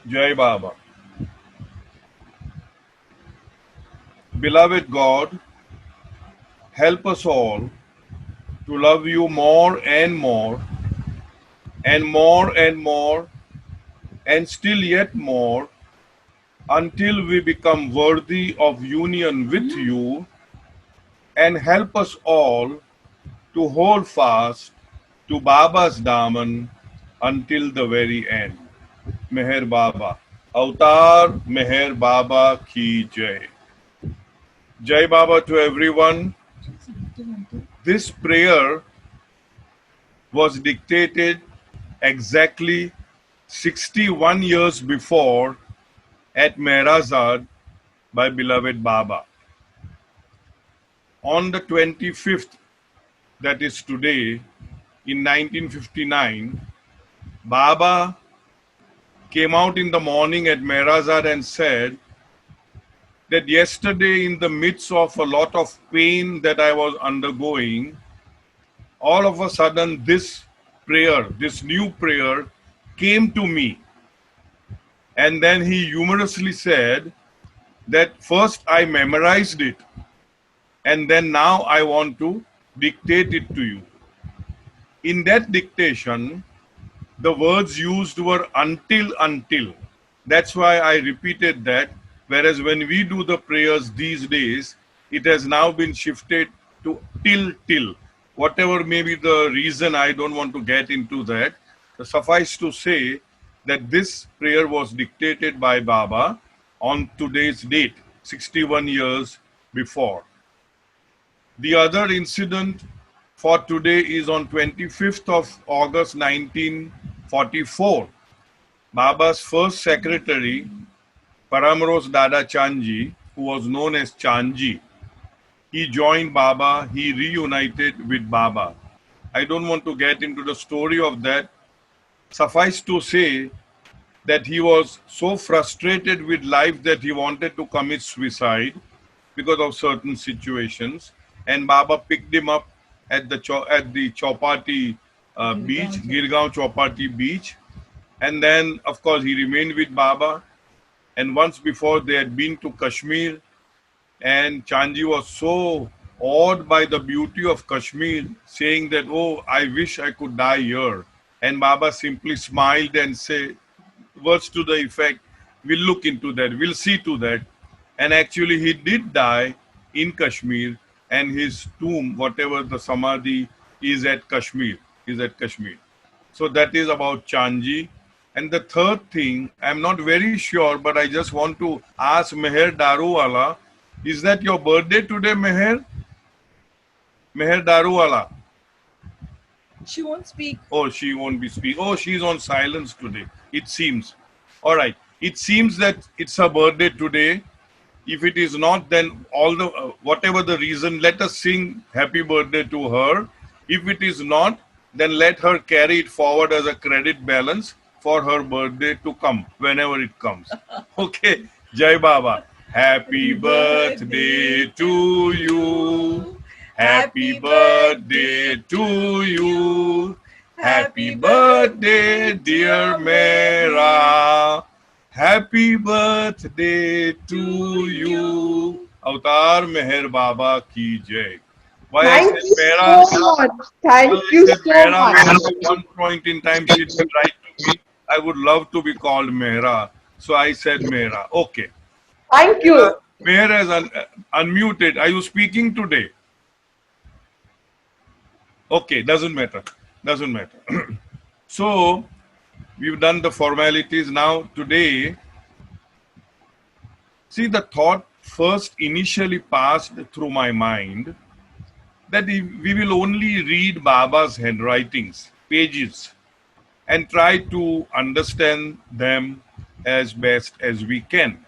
Jai Baba. Beloved God, help us all to love you more and more and more and more and still yet more until we become worthy of union with you, and help us all to hold fast to Baba's Daman until the very end. Meher Baba. Avatar Meher Baba Ki Jai. Jai Baba to everyone. This prayer was dictated exactly 61 years before at Mehrazad by beloved Baba. On the 25th, that is today, in 1959, Baba came out in the morning at Mehrazad and said that yesterday, in the midst of a lot of pain that I was undergoing, all of a sudden this prayer, this new prayer, came to me. And then he humorously said that first I memorized it, and then now I want to dictate it to you. In that dictation, the words used were until. That's why I repeated that. Whereas when we do the prayers these days, it has now been shifted to till. Whatever may be the reason, I don't want to get into that. Suffice to say that this prayer was dictated by Baba on today's date, 61 years before. The other incident for today is on 25th of August 1944. Baba's first secretary, Paramros Dada Chanji, who was known as Chanji, he joined Baba, he reunited with Baba. I don't want to get into the story of that. Suffice to say that he was so frustrated with life that he wanted to commit suicide because of certain situations, and Baba picked him up at the Chowpatty beach, Girgaon Chowpatty beach, and then of course he remained with Baba. And once before they had been to Kashmir, and Chanji was so awed by the beauty of Kashmir, saying that, "Oh, I wish I could die here." And Baba simply smiled and said words to the effect, "We'll look into that, we'll see to that." And actually, he did die in Kashmir, and his tomb, whatever the samadhi, is at Kashmir. So that is about Chanji. And the third thing, I'm not very sure, but I just want to ask Meher Daruwala, is that your birthday today, Meher? Meher Daruwala. She won't speak. Oh, she won't be speaking. Oh, she's on silence today, it seems. All right. It seems that it's her birthday today. If it is not, then all the whatever the reason, let us sing happy birthday to her. If it is not, then let her carry it forward as a credit balance for her birthday to come whenever it comes. Okay. Jai Baba. Happy birthday to you. Happy birthday to you. Happy birthday, dear Mera. Happy birthday to you. Avatar Meher Baba ki jai. Why I Thank said you Mera? so much. Well, Thank I you said so Mera much. because at one point in time she did write to me, I would love to be called Mehra. So I said Mehra. Okay. Thank you. Meher has unmuted. Are you speaking today? Okay, doesn't matter. Doesn't matter. So we've done the formalities. Now today, see, the thought first initially passed through my mind that we will only read Baba's handwritings, pages, and try to understand them as best as we can.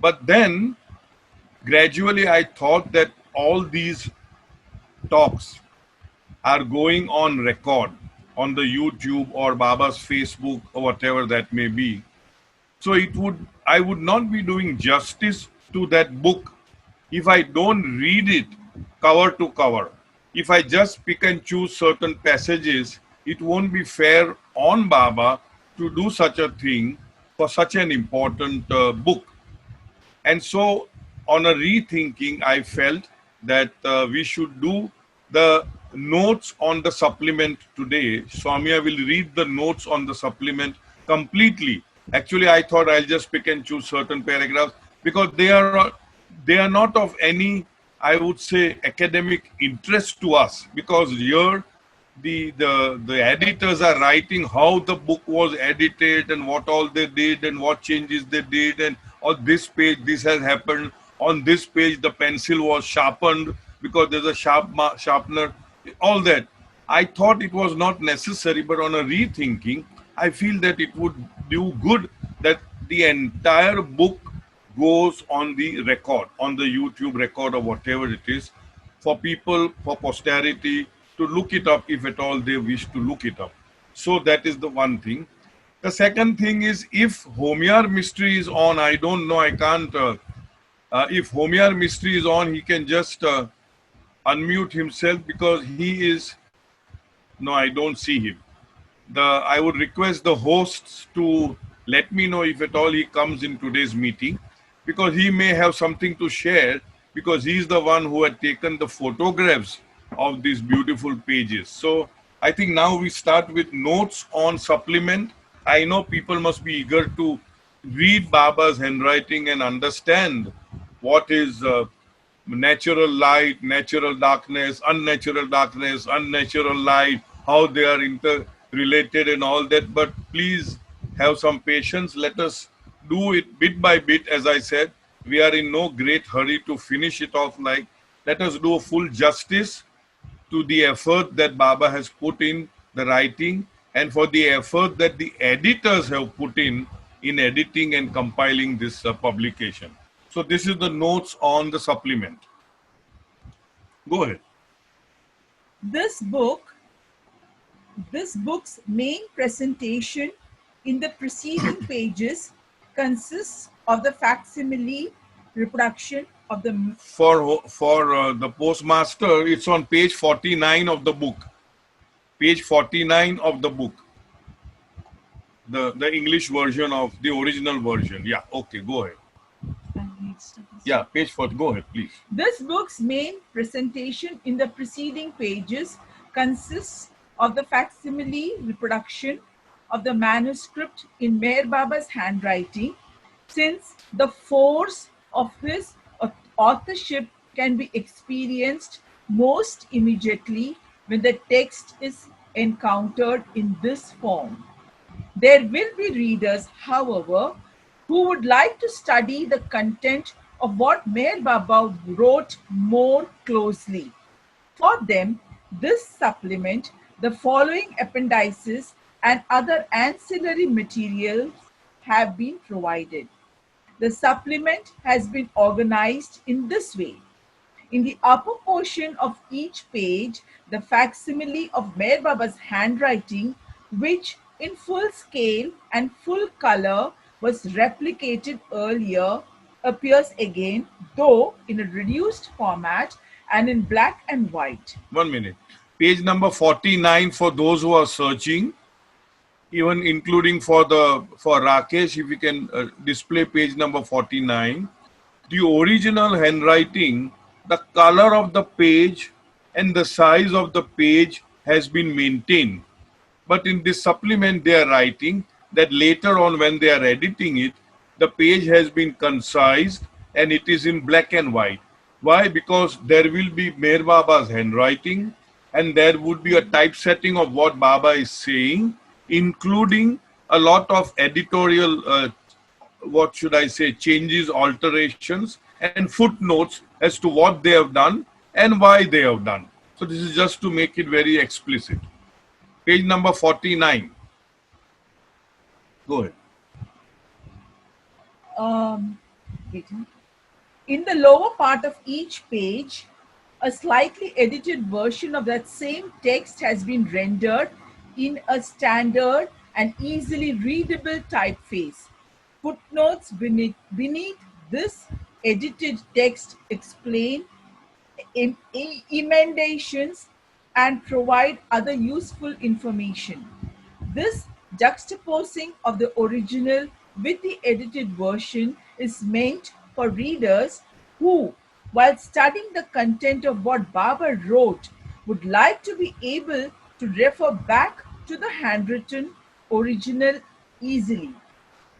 But then gradually I thought that all these talks are going on record on the YouTube or Baba's Facebook or whatever that may be. So I would not be doing justice to that book if I don't read it cover to cover. If I just pick and choose certain passages, it won't be fair on Baba to do such a thing for such an important book. And so, on a rethinking, I felt that we should do the notes on the supplement today. Soumya will read the notes on the supplement completely. Actually, I thought I'll just pick and choose certain paragraphs because they are not of any, I would say, academic interest to us, because here the editors are writing how the book was edited and what all they did and what changes they did, and on this page this has happened, on this page the pencil was sharpened because there's a sharpener, all that. I thought it was not necessary, but on a rethinking, I feel that it would do good that the entire book goes on the record, on the YouTube record or whatever it is, for people, for posterity to look it up if at all they wish to look it up. So that is the one thing. The second thing is, if Homyar Mystery is on, I don't know, I can't. If Homyar Mystery is on, he can just unmute himself because he is. No, I don't see him. I would request the hosts to let me know if at all he comes in today's meeting, because he may have something to share, because he's the one who had taken the photographs of these beautiful pages. So I think now we start with notes on supplement. I know people must be eager to read Baba's handwriting and understand what is natural light, natural darkness, unnatural light, how they are interrelated and all that. But please have some patience. Let us do it bit by bit. As I said, we are in no great hurry to finish it off. Like, let us do a full justice to the effort that Baba has put in the writing, and for the effort that the editors have put in editing and compiling this publication. So this is the notes on the supplement. Go ahead. This book's main presentation in the preceding pages consists of the facsimile reproduction of the For the postmaster, it's on page 49 of the book. Page 49 of the book. The English version of the original version. Yeah, okay, go ahead. Yeah, page 40. Go ahead, please. This book's main presentation in the preceding pages consists of the facsimile reproduction of the manuscript in Meher Baba's handwriting, since the force of his authorship can be experienced most immediately when the text is encountered in this form. There will be readers, however, who would like to study the content of what Meher Baba wrote more closely. For them, this supplement, the following appendices, and other ancillary materials have been provided. The supplement has been organized in this way. In the upper portion of each page, the facsimile of Meher Baba's handwriting, which in full scale and full color was replicated earlier, appears again, though in a reduced format and in black and white. 1 minute. Page number 49 for those who are searching, even including for Rakesh, if we can display page number 49. The original handwriting, the color of the page and the size of the page has been maintained. But in this supplement, they are writing that later on when they are editing it, the page has been concised and it is in black and white. Why? Because there will be Meher Baba's handwriting and there would be a typesetting of what Baba is saying, including a lot of editorial, changes, alterations, and footnotes as to what they have done and why they have done. So this is just to make it very explicit. Page number 49. Go ahead. In the lower part of each page, a slightly edited version of that same text has been rendered in a standard and easily readable typeface. Footnotes beneath this edited text explain emendations and provide other useful information. This Juxtaposing of the original with the edited version is meant for readers who, while studying the content of what Baba wrote, would like to be able to refer back to the handwritten original easily.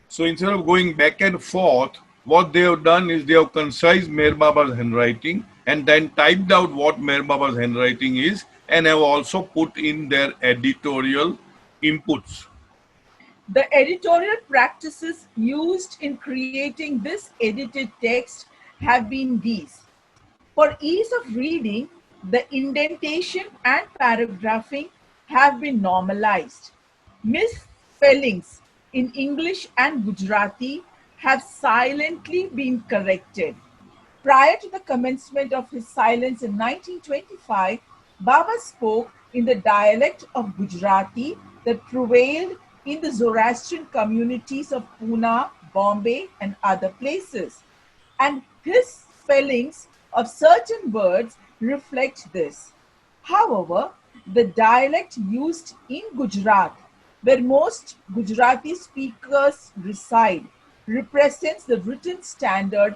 So instead of going back and forth, what they have done is they have concised Meher Baba's handwriting and then typed out what Meher Baba's handwriting is and have also put in their editorial inputs. The editorial practices used in creating this edited text have been these. For ease of reading, the indentation and paragraphing have been normalized. Misspellings in English and Gujarati have silently been corrected. Prior to the commencement of his silence in 1925, Baba spoke in the dialect of Gujarati that prevailed in the Zoroastrian communities of Pune, Bombay, and other places. And his spellings of certain words reflect this. However, the dialect used in Gujarat, where most Gujarati speakers reside, represents the written standard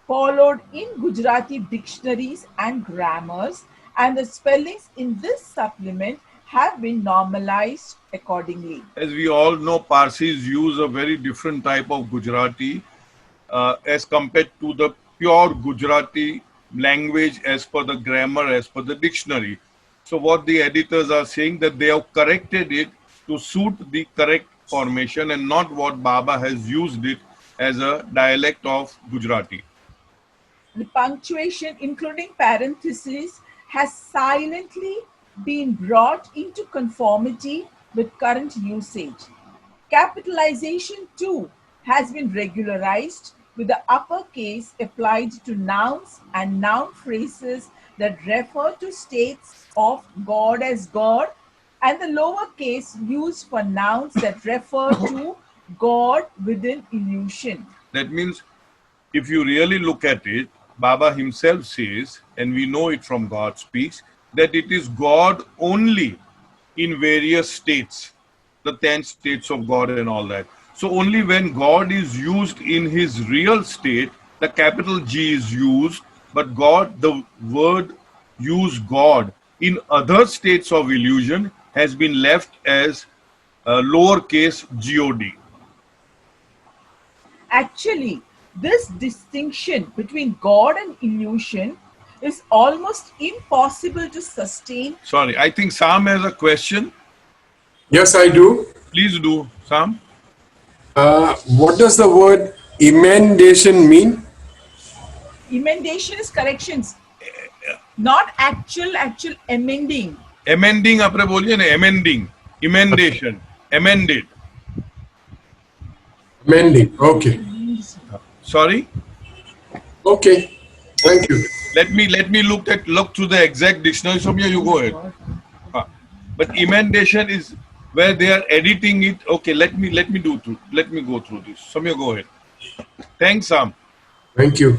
followed in Gujarati dictionaries and grammars, and the spellings in this supplement have been normalized accordingly. As we all know, Parsis use a very different type of Gujarati as compared to the pure Gujarati language as per the grammar, as per the dictionary. So what the editors are saying that they have corrected it to suit the correct formation and not what Baba has used it as a dialect of Gujarati. The punctuation, including parentheses, has silently been brought into conformity with current usage. Capitalization too has been regularized with the uppercase applied to nouns and noun phrases that refer to states of God as God, and the lowercase used for nouns that refer to God within illusion. That means if you really look at it, Baba himself says, and we know it from God speaks, that it is God only in various states, the 10 states of God and all that. So only when God is used in his real state, the capital G is used, but God, the word use God in other states of illusion has been left as lowercase God. Actually, this distinction between God and illusion is almost impossible to sustain. Sorry, I think Sam has a question. Yes, I do. Please do, Sam. What does the word emendation mean? Emendation is corrections, not actual amending. Amending आपने बोलिए ना amending, emendation, amended. Mending. Okay. Sorry, Okay. Thank you. let me look through the exact dictionary. Soumya, you go ahead. But emendation is where they are editing it. Okay, let me go through this. Soumya, go ahead. Thanks, Sam. Thank you.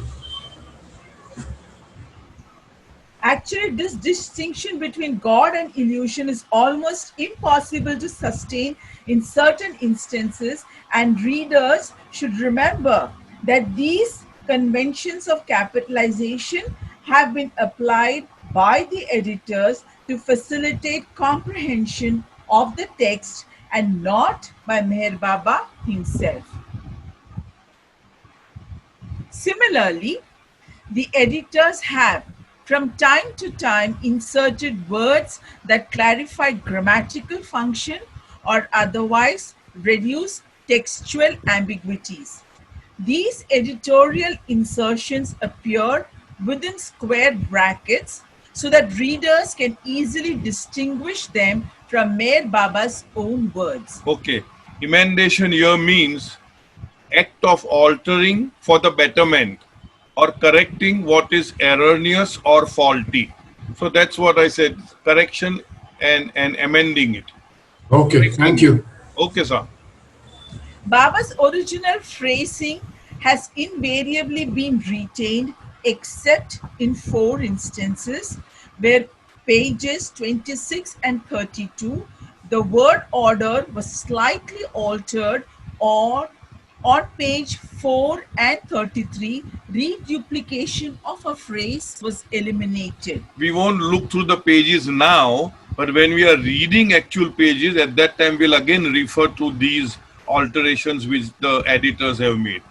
Actually, this distinction between God and illusion is almost impossible to sustain in certain instances, and readers should remember that these conventions of capitalization have been applied by the editors to facilitate comprehension of the text and not by Meher Baba himself. Similarly, the editors have from time to time inserted words that clarify grammatical function or otherwise reduce textual ambiguities. These editorial insertions appear within square brackets so that readers can easily distinguish them from Meher Baba's own words. Okay, emendation here means act of altering for the betterment or correcting what is erroneous or faulty. So that's what I said, correction and amending it. Okay. Thank you. Okay, sir. Baba's original phrasing has invariably been retained except in 4 instances where pages 26 and 32, The word order was slightly altered, or on page 4 and 33, reduplication of a phrase was eliminated. We won't look through the pages now, but when we are reading actual pages, at that time we'll again refer to these alterations which the editors have made.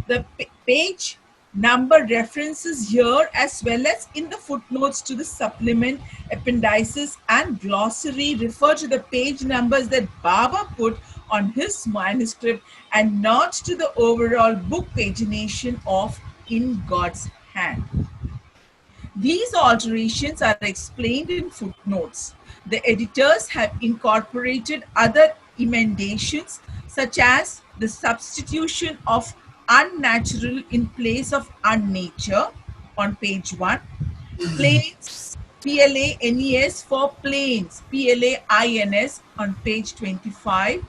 The page number references here, as well as in the footnotes to the supplement, appendices and glossary, refer to the page numbers that Baba put on his manuscript and not to the overall book pagination of In God's Hand. These alterations are explained in footnotes. The editors have incorporated other emendations, such as the substitution of unnatural in place of unnature on page 1, planes, PLANES for planes, PLAINS on page 25,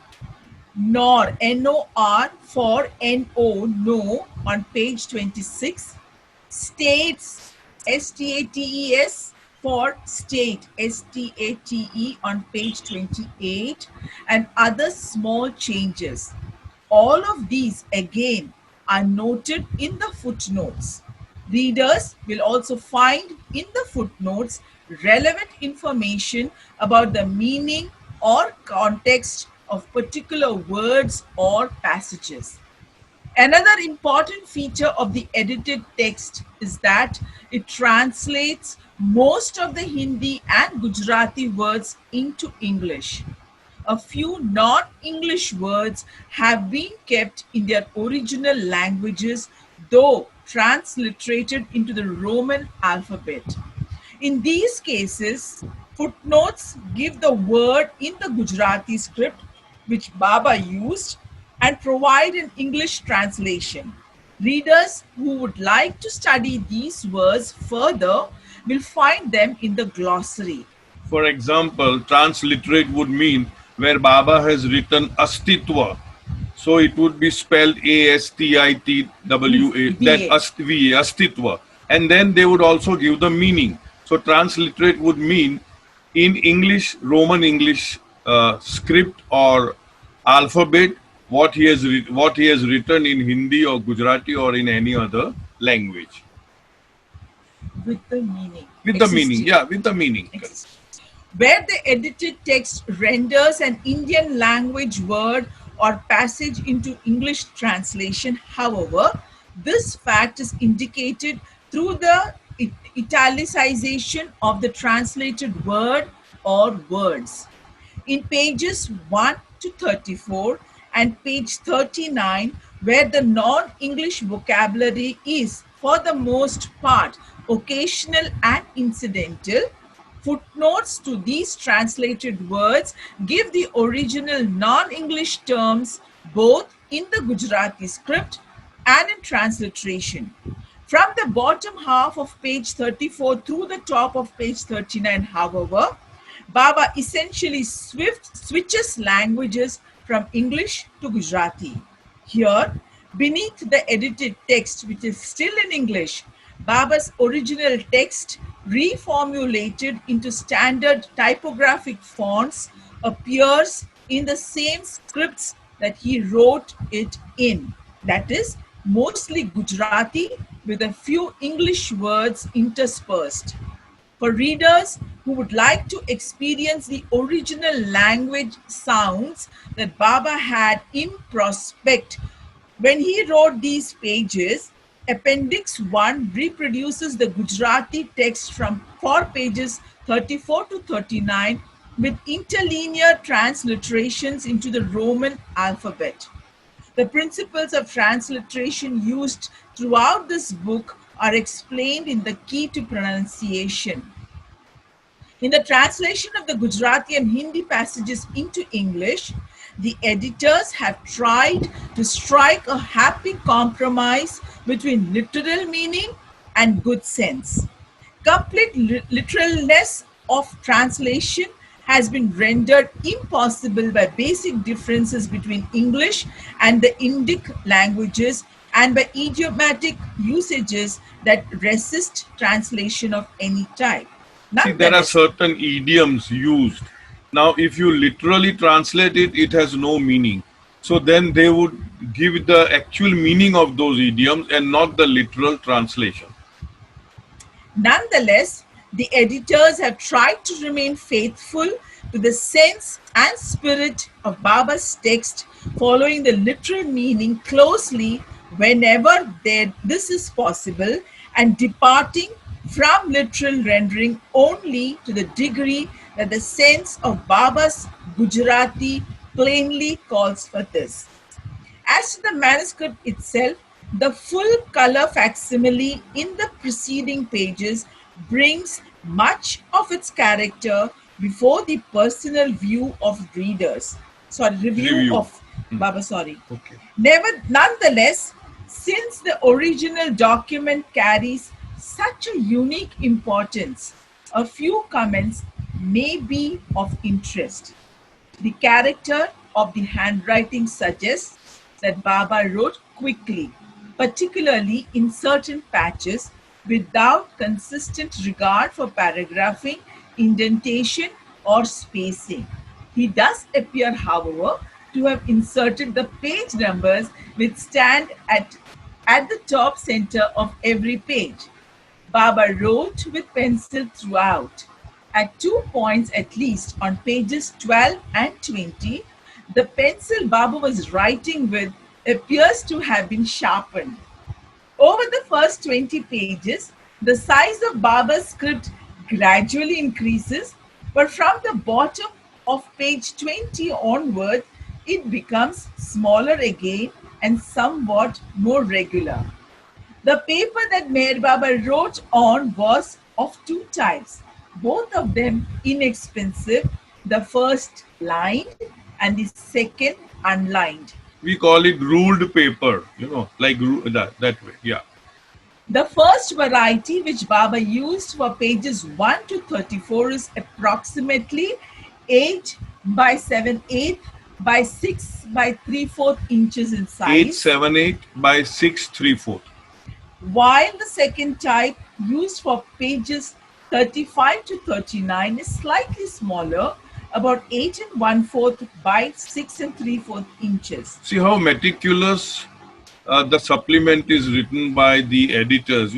nor, NOR for NO, no on page 26, states, STATES for state, STATE on page 28, and other small changes. All of these again are noted in the footnotes. Readers will also find in the footnotes relevant information about the meaning or context of particular words or passages. Another important feature of the edited text is that it translates most of the Hindi and Gujarati words into English. A few non-English words have been kept in their original languages, though transliterated into the Roman alphabet. In these cases, footnotes give the word in the Gujarati script, which Baba used, and provide an English translation. Readers who would like to study these words further will find them in the glossary. For example, transliterate would mean where Baba has written Astitva. So it would be spelled ASTITWA, that Astitva. And then they would also give the meaning. So transliterate would mean in English, Roman English script or alphabet, what he has written in Hindi or Gujarati or in any other language. With the meaning. With the meaning, yeah, with the meaning. Where the edited text renders an Indian language word or passage into English translation, however, this fact is indicated through the italicization of the translated word or words. In pages 1 to 34 and page 39, where the non-English vocabulary is, for the most part, occasional and incidental, footnotes to these translated words give the original non-English terms both in the Gujarati script and in transliteration. From the bottom half of page 34 through the top of page 39, however, Baba essentially switches languages from English to Gujarati. Here, beneath the edited text, which is still in English, Baba's original text, reformulated into standard typographic fonts, appears in the same scripts that he wrote it in. That is, mostly Gujarati with a few English words interspersed. For readers who would like to experience the original language sounds that Baba had in prospect when he wrote these pages, Appendix 1 reproduces the Gujarati text for pages 34 to 39 with interlinear transliterations into the Roman alphabet. The principles of transliteration used throughout this book are explained in the key to pronunciation. In the translation of the Gujarati and Hindi passages into English, the editors have tried to strike a happy compromise between literal meaning and good sense. Complete literalness of translation has been rendered impossible by basic differences between English and the Indic languages and by idiomatic usages that resist translation of any type. See, there are certain idioms used Now, if you literally translate it, it has no meaning. So then they would give the actual meaning of those idioms and not the literal translation. Nonetheless, the editors have tried to remain faithful to the sense and spirit of Baba's text, following the literal meaning closely whenever this is possible and departing from literal rendering only to the degree that the sense of Baba's Gujarati plainly calls for this. As to the manuscript itself, the full color facsimile in the preceding pages brings much of its character before the personal view of readers. Review Review. of Baba, sorry. Okay. Nonetheless, since the original document carries such a unique importance, a few comments may be of interest. The character of the handwriting suggests that Baba wrote quickly, particularly in certain patches, without consistent regard for paragraphing, indentation, or spacing. He does appear, however, to have inserted the page numbers which stand at the top center of every page. Baba wrote with pencil throughout. At 2 points at least on pages 12 and 20, the pencil Baba was writing with appears to have been sharpened. Over the first 20 pages, the size of Baba's script gradually increases, but from the bottom of page 20 onward, it becomes smaller again and somewhat more regular. The paper that Meher Baba wrote on was of two types, both of them inexpensive, the first lined and the second unlined. We call it ruled paper, like that way. Yeah. The first variety which Baba used for pages 1 to 34 is approximately 8 by 7/8 by 6 by 3/4 inches in size. 878 by 634. While the second type used for pages 35 to 39 is slightly smaller, about 8 1/4 by 6 3/4 inches. See how meticulous the supplement is written by the editors.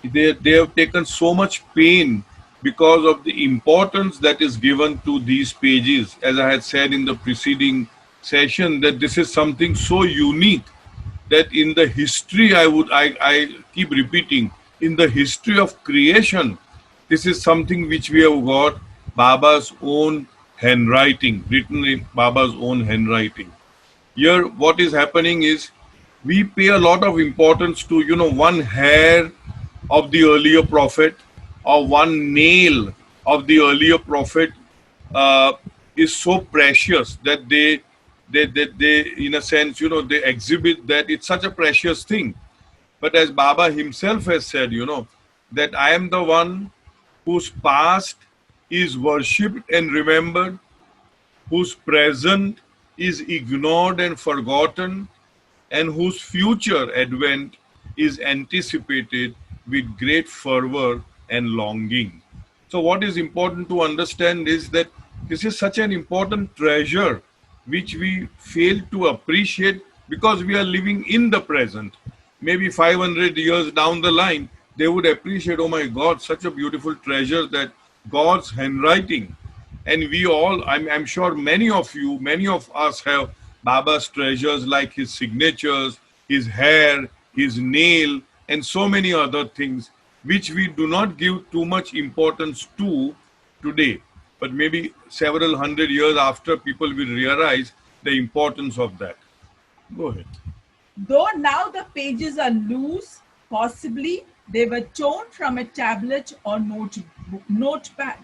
They have taken so much pain because of the importance that is given to these pages. As I had said in the preceding session, that this is something so unique that in the history, I keep repeating, in the history of creation, this is something which we have got Baba's own handwriting, written in Baba's own handwriting. Here, what is happening is we pay a lot of importance to, one hair of the earlier prophet or one nail of the earlier prophet is so precious that they in a sense, they exhibit that it's such a precious thing. But as Baba himself has said, that I am the one whose past is worshipped and remembered, whose present is ignored and forgotten, and whose future advent is anticipated with great fervor and longing. So what is important to understand is that this is such an important treasure which we fail to appreciate because we are living in the present. Maybe 500 years down the line, they would appreciate, oh my God, such a beautiful treasure, that God's handwriting. And we all, I'm sure many of you, many of us have Baba's treasures like his signatures, his hair, his nail, and so many other things which we do not give too much importance to today. But maybe several hundred years after, people will realize the importance of that. Go ahead. Though now the pages are loose, possibly they were torn from a tablet or notepad.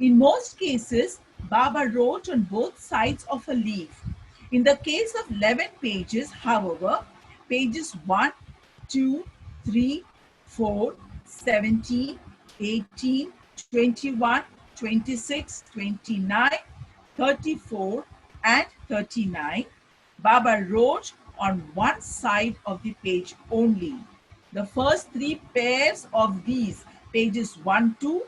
In most cases, Baba wrote on both sides of a leaf. In the case of 11 pages, however, pages 1, 2, 3, 4, 17, 18, 21, 26, 29, 34, and 39, Baba wrote on one side of the page only. The first three pairs of these, pages 1, 2,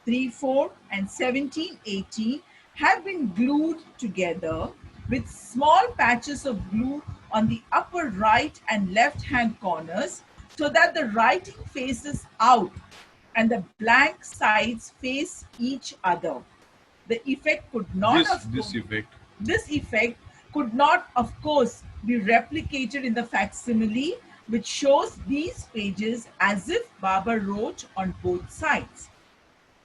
3, 4, and 17, 18, have been glued together with small patches of glue on the upper right and left hand corners so that the writing faces out and the blank sides face each other. The effect could not, this effect could not, of course, be replicated in the facsimile, which shows these pages as if Baba wrote on both sides.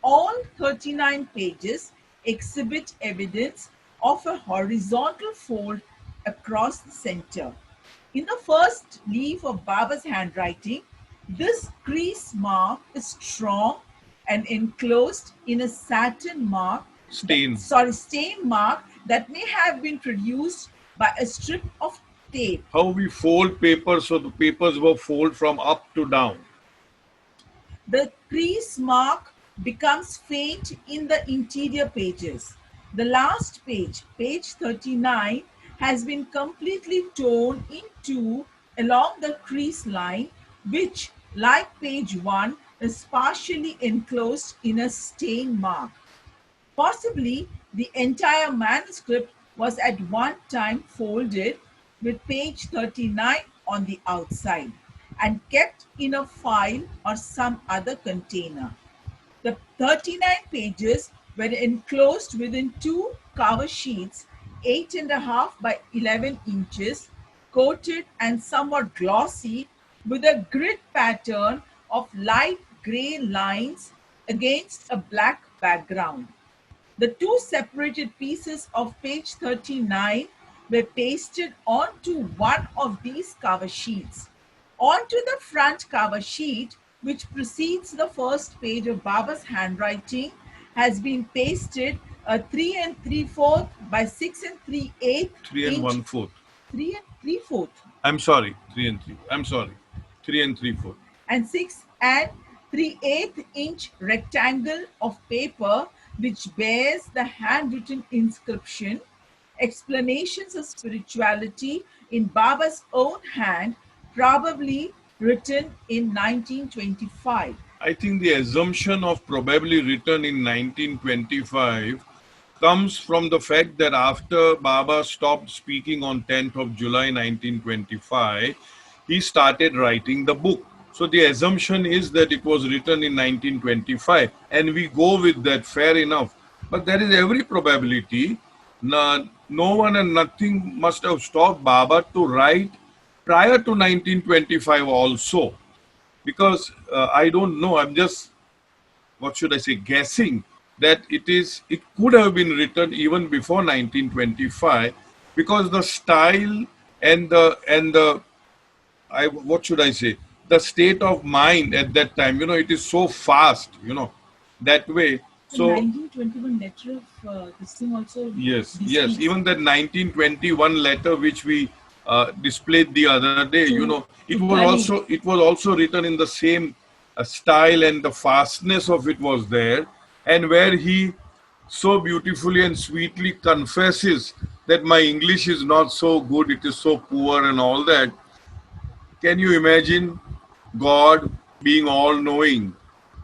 All 39 pages exhibit evidence of a horizontal fold across the center. In the first leaf of Baba's handwriting, this crease mark is strong and enclosed in a satin mark, stain mark that may have been produced by a strip of tape. How we fold paper, so the papers were folded from up to down. The crease mark becomes faint in the interior pages. The last page, page 39, has been completely torn in two along the crease line, which, like page 1, is partially enclosed in a stain mark. Possibly, the entire manuscript was at one time folded with page 39 on the outside and kept in a file or some other container. The 39 pages were enclosed within two cover sheets, 8.5 by 11 inches, coated and somewhat glossy with a grid pattern of light gray lines against a black background. The two separated pieces of page 39 were pasted onto one of these cover sheets. Onto the front cover sheet, which precedes the first page of Baba's handwriting, has been pasted a 3 3/4 by 6 3/8 3 and 1/4. 3 3/4. I'm sorry, 3 and 3. I'm sorry, 3 and 3/4. And 6 3/8 inch rectangle of paper which bears the handwritten inscription, Explanations of Spirituality in Baba's own hand, probably written in 1925. I think the assumption of probably written in 1925 comes from the fact that after Baba stopped speaking on 10th of July 1925, he started writing the book. So the assumption is that it was written in 1925, and we go with that, fair enough. But there is every probability, no one and nothing must have stopped Baba to write prior to 1925 also. Because I don't know, I'm just, what should I say, guessing that it could have been written even before 1925, because the style and the what should I say, the state of mind at that time, it is so fast, that way. So 1921 letter of this thing also. Yes, even that 1921 letter which we displayed the other day, it was also written in the same style, and the fastness of it was there, and where he so beautifully and sweetly confesses that my English is not so good, it is so poor and all that. Can you imagine God being all-knowing,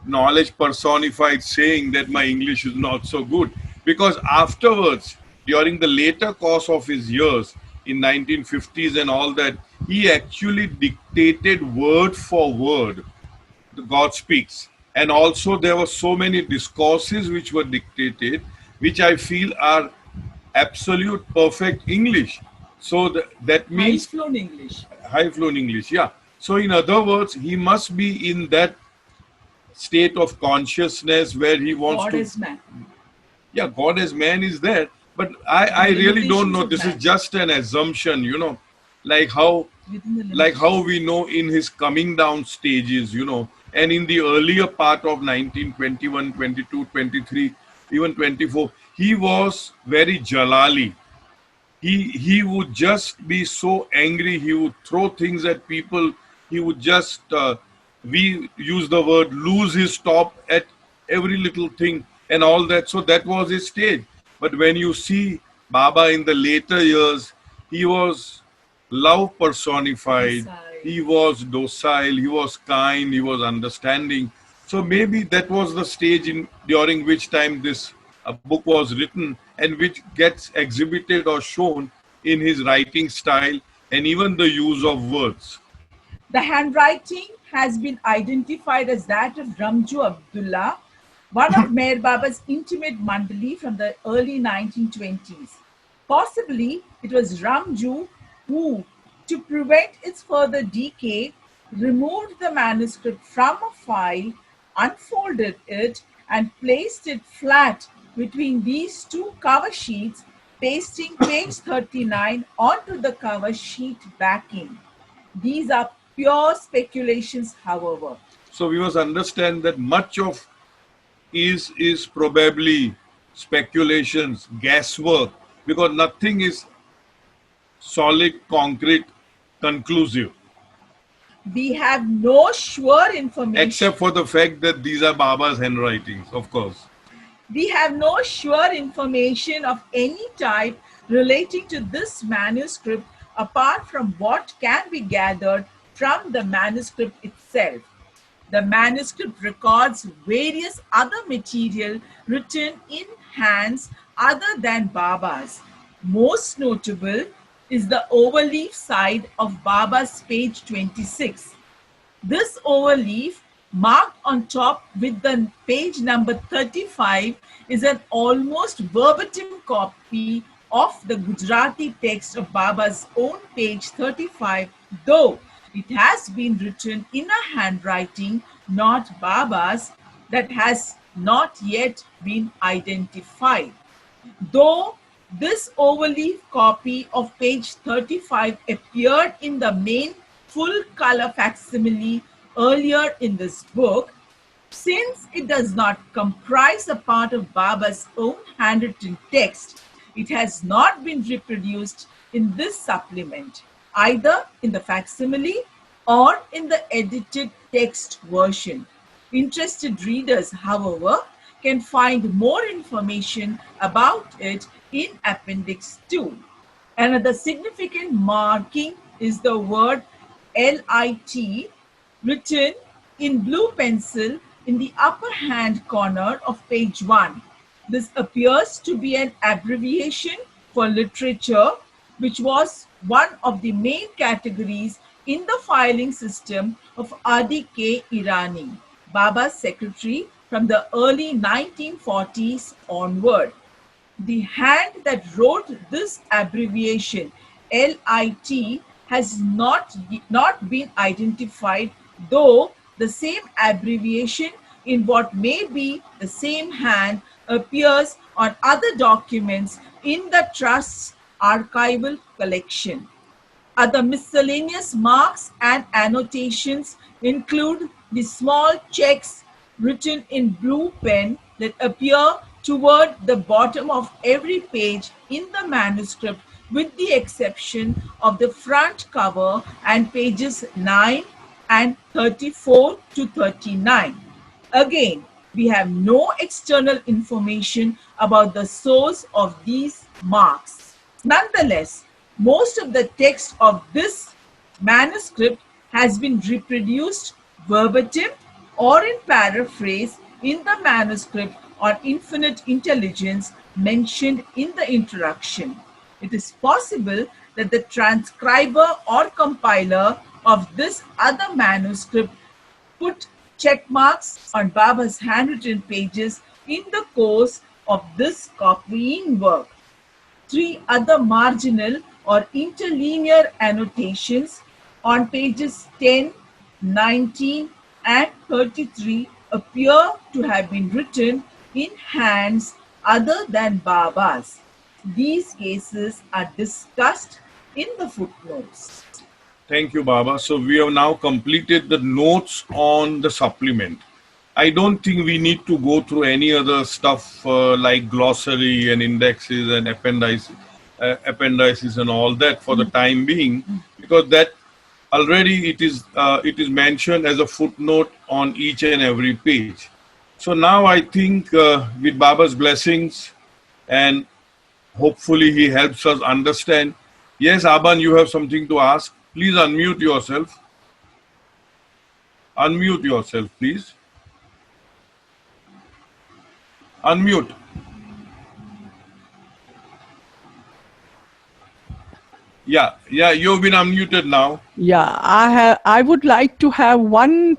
knowledge personified, saying that my English is not so good? Because afterwards, during the later course of his years, in 1950s and all that, he actually dictated word for word, God speaks. And also there were so many discourses which were dictated, which I feel are absolute perfect English. So that means high-flown English, yeah. So in other words, he must be in that state of consciousness where he wants God as man. Yeah, God as man is there. But I really don't know. This is just an assumption, like how we know in his coming down stages, and in the earlier part of 1921, 22, 23, even 24, he was very Jalali. He would just be so angry. He would throw things at people. He would just, we use the word, lose his top at every little thing and all that. So that was his stage. But when you see Baba in the later years, he was love personified. He was docile. He was kind. He was understanding. So maybe that was the stage during which time this book was written. and which gets exhibited or shown in his writing style and even the use of words. The handwriting has been identified as that of Ramju Abdullah, one of Meher Baba's intimate mandali from the early 1920s. Possibly, it was Ramju who, to prevent its further decay, removed the manuscript from a file, unfolded it, and placed it flat between these two cover sheets, pasting page 39 onto the cover sheet backing. These are pure speculations, however. So we must understand that much of is probably speculations, guesswork, because nothing is solid, concrete, conclusive, We have no sure information. except for the fact that these are Baba's handwritings, of course. We have no sure information of any type relating to this manuscript apart from what can be gathered from the manuscript itself. The manuscript records various other material written in hands other than Baba's. Most notable is the overleaf side of Baba's page 26. This overleaf, marked on top with the page number 35, is an almost verbatim copy of the Gujarati text of Baba's own page 35, though it has been written in a handwriting not Baba's that has not yet been identified. Though this overleaf copy of page 35 appeared in the main full color facsimile earlier in this book, since it does not comprise a part of Baba's own handwritten text, it has not been reproduced in this supplement, either in the facsimile or in the edited text version. Interested readers, however, can find more information about it in Appendix 2. Another significant marking is the word LIT written in blue pencil in the upper hand corner of page 1. This appears to be an abbreviation for literature, which was one of the main categories in the filing system of Adi K. Irani, Baba's secretary from the early 1940s onward. The hand that wrote this abbreviation, LIT, has not been identified, though the same abbreviation in what may be the same hand appears on other documents in the Trust's archival collection. Other miscellaneous marks and annotations include the small checks written in blue pen that appear toward the bottom of every page in the manuscript, with the exception of the front cover and pages 9 and 34 to 39. Again, we have no external information about the source of these marks. Nonetheless, most of the text of this manuscript has been reproduced verbatim or in paraphrase in the manuscript on Infinite Intelligence mentioned in the introduction. It is possible that the transcriber or compiler of this other manuscript put check marks on Baba's handwritten pages in the course of this copying work. 3 other marginal or interlinear annotations on pages 10, 19, and 33 appear to have been written in hands other than Baba's. These cases are discussed in the footnotes. Thank you, Baba. So we have now completed the notes on the supplement. I don't think we need to go through any other stuff like glossary and indexes and appendices and all that for the time being, because that already it is mentioned as a footnote on each and every page. So now I think with Baba's blessings, and hopefully he helps us understand. Yes, Aban, you have something to ask. Please unmute yourself. Unmute yourself, please. Unmute. Yeah, you've been unmuted now. Yeah, I would like to have one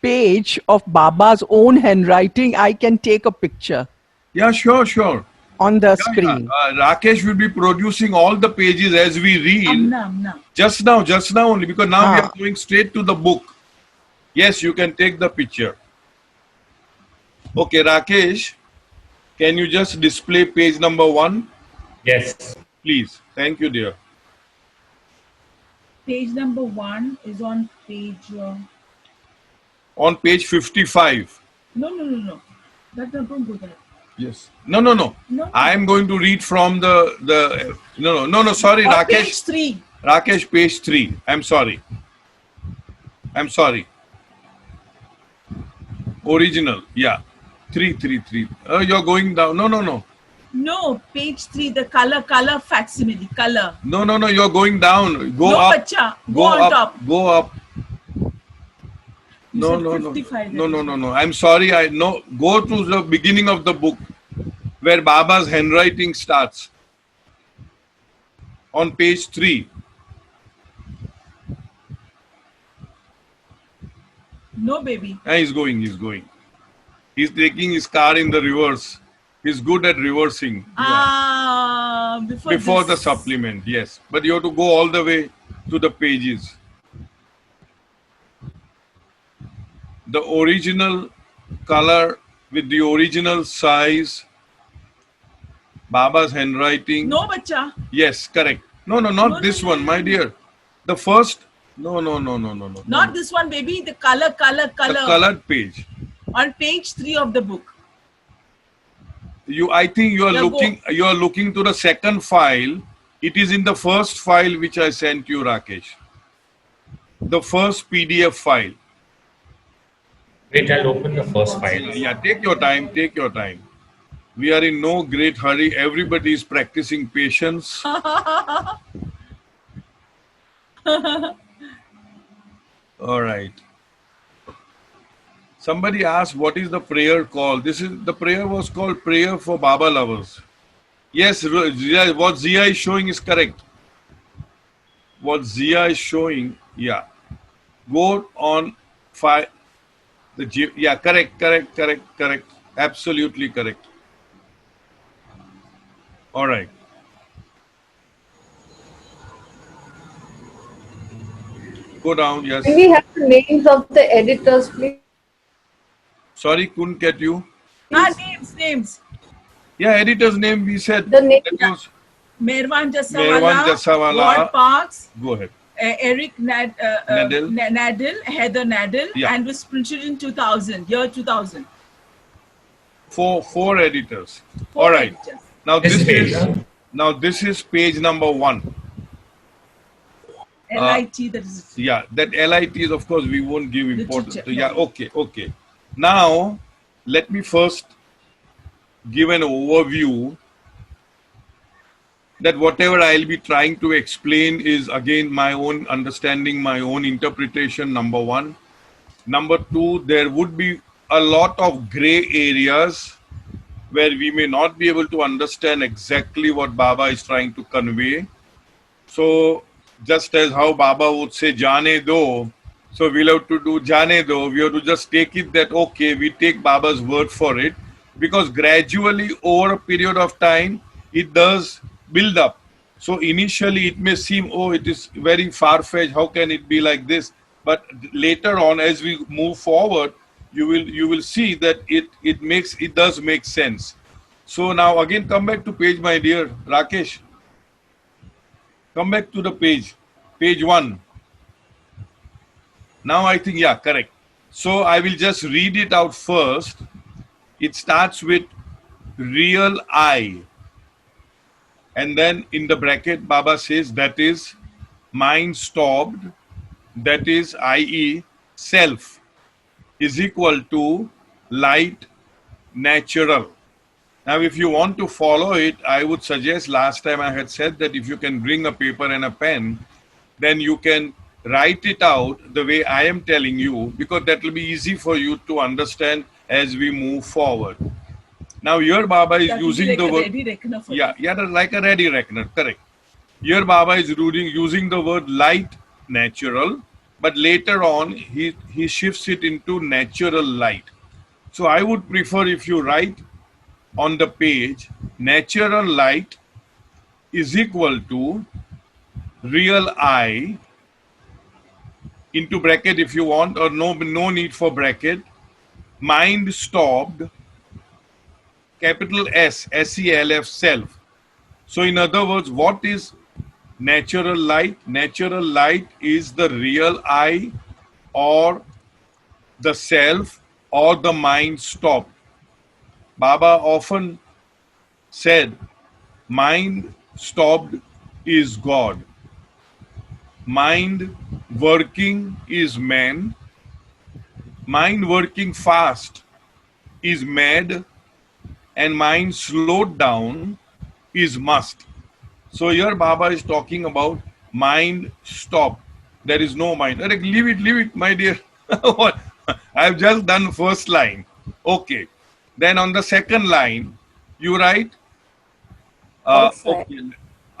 page of Baba's own handwriting. I can take a picture Yeah, sure. on the Yeah. screen. Rakesh will be producing all the pages as we read. Amna. Just now only, because now we Ah. are going straight to the book. Yes, you can take the picture. Okay, Rakesh, can you just display page number 1? Yes. Please. Thank you, dear. Page number 1 is on page. On page 55. No. Don't go there. Yes. No. No. I am going to read from the no. Sorry, On Rakesh. page 3. Rakesh, page 3. I'm sorry. Original. Yeah. 3. You're going down. No. No, page 3, the color facsimile, color. No. You're going down. Go No, up. bacha, go Go on up. top. Go up. You No. said 55. No. I'm sorry. I know. Go to the beginning of the book where Baba's handwriting starts. On page 3. No, baby. He's going. He's taking his car in the reverse. He's good at reversing. Before the this. supplement, yes. But you have to go all the way to the pages. The original color with the original size. Baba's handwriting. No, bacha. Yes, correct. No, not this one, my dear. The first. No. Not this one, baby. The color. The colored page. On page 3 of the book. I think you are Yeah, looking. You are looking to the second file. It is in the first file which I sent you, Rakesh. The first PDF file. Wait, I'll open the first file. Yeah, take your time. We are in no great hurry. Everybody is practicing patience. All right. Somebody asked, what is the prayer called? The prayer was called Prayer for Baba Lovers. Yes, what Zia is showing is correct. What Zia is showing, yeah. Go on file. Yeah, correct. Absolutely correct. All right. Go down, yes. Can we have the names of the editors, please? Sorry, couldn't get you. Names. Yeah, editor's name we said. The name. That was Mervan Mervan Jassawala. Ward Parks, Go ahead. Eric Nadel. Nadel, Heather Nadel, Yeah. and was printed in 2000, year 2000. Four editors. Four All right. editors. Now This page, this is page number 1. LIT, that is. Yeah, that LIT is, of course, we won't give importance. Literature, Yeah, no. okay. Now, let me first give an overview that whatever I'll be trying to explain is again my own understanding, my own interpretation, number 1. Number 2, there would be a lot of gray areas where we may not be able to understand exactly what Baba is trying to convey. So, just as how Baba would say, Jane do, so we'll have to do Jane do. We have to just take it that, okay, we take Baba's word for it, because gradually over a period of time, it does build up. So initially it may seem, oh, it is very far-fetched, how can it be like this? But later on, as we move forward, you will see that it does make sense. So now again, come back to page, my dear Rakesh. Come back to the page 1. Now I think, yeah, correct. So I will just read it out first. It starts with real I. And then in the bracket, Baba says that is mind stopped, that is, i.e., self, is equal to light natural. Now, if you want to follow it, I would suggest, last time I had said that if you can bring a paper and a pen, then you can write it out the way I am telling you, because that will be easy for you to understand as we move forward. Now, here Baba is That would be using like the a word. ready reckoner for Yeah, you. that's like a ready reckoner, correct. Here Baba is using the word light natural, but later on he shifts it into natural light. So I would prefer if you write on the page, natural light is equal to real I, into bracket if you want, or no need for bracket, mind stopped, capital S, S-E-L-F, self. So in other words, what is natural light? Natural light is the real I, or the self, or the mind stopped. Baba often said, mind stopped is God. Mind working is man. Mind working fast is mad. And mind slowed down is must. So here Baba is talking about mind stop. There is no mind. Leave it, my dear. What? I have just done first line. Okay. Then on the second line, you write okay,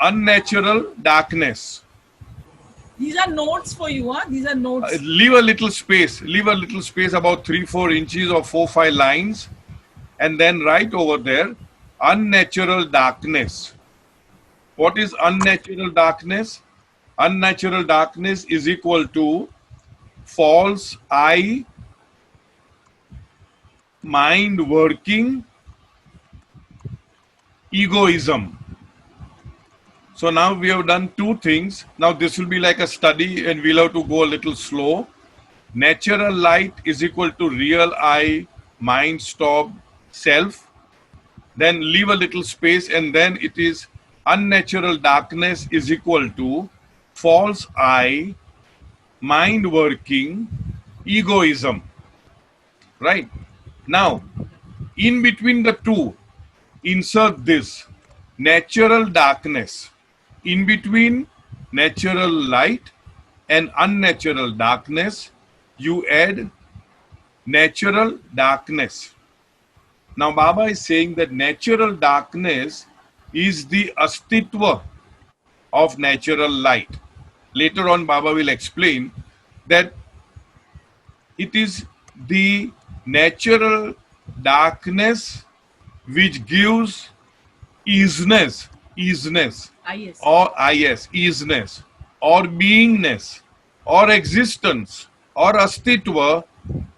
unnatural darkness. These are notes for you, huh? These are notes. Leave a little space. Leave a little space, about 3-4 inches or 4-5 lines, and then write over there unnatural darkness. What is unnatural darkness? Unnatural darkness is equal to false I, mind working, egoism. So now we have done two things. Now this will be like a study and we'll have to go a little slow. Natural light is equal to real I, mind stop, self. Then leave a little space, and then it is unnatural darkness is equal to false I, mind working, egoism. Right? Now, in between the two, insert this natural darkness. In between natural light and unnatural darkness, you add natural darkness. Now Baba is saying that natural darkness is the astitva of natural light. Later on Baba will explain that it is the natural darkness which gives easiness, Yes. or easiness, or beingness, or existence, or astitva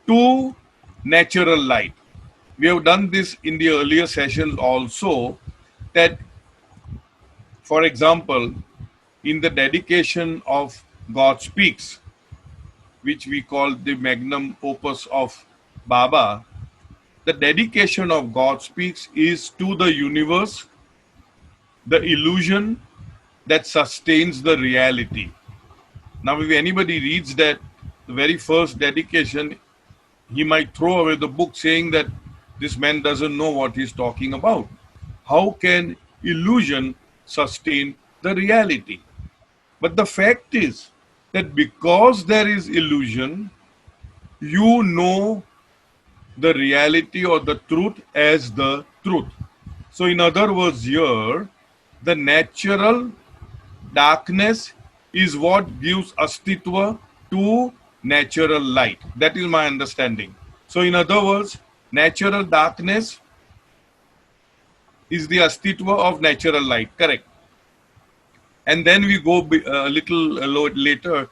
to natural light. We have done this in the earlier sessions also, that for example, in the dedication of God Speaks, which we call the magnum opus of Baba, the dedication of God Speaks is to the universe, the illusion that sustains the reality. Now, if anybody reads that, the very first dedication, he might throw away the book saying that this man doesn't know what he's talking about. How can illusion sustain the reality? But the fact is that because there is illusion, you know the reality or the truth as the truth. So in other words here, the natural darkness is what gives astitva to natural light. That is my understanding. So in other words, natural darkness is the astitva of natural light, correct? And then we go a little later,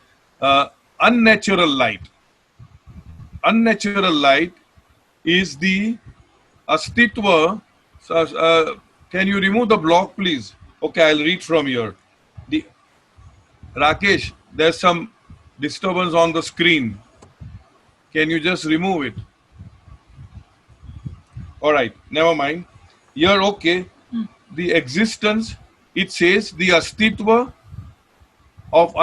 unnatural light. Unnatural light is the astitva. Can you remove the block, please? Okay, I'll read from here. Rakesh, there's some disturbance on the screen. Can you just remove it? All right, never mind. Here, okay, the existence, it says the astitva of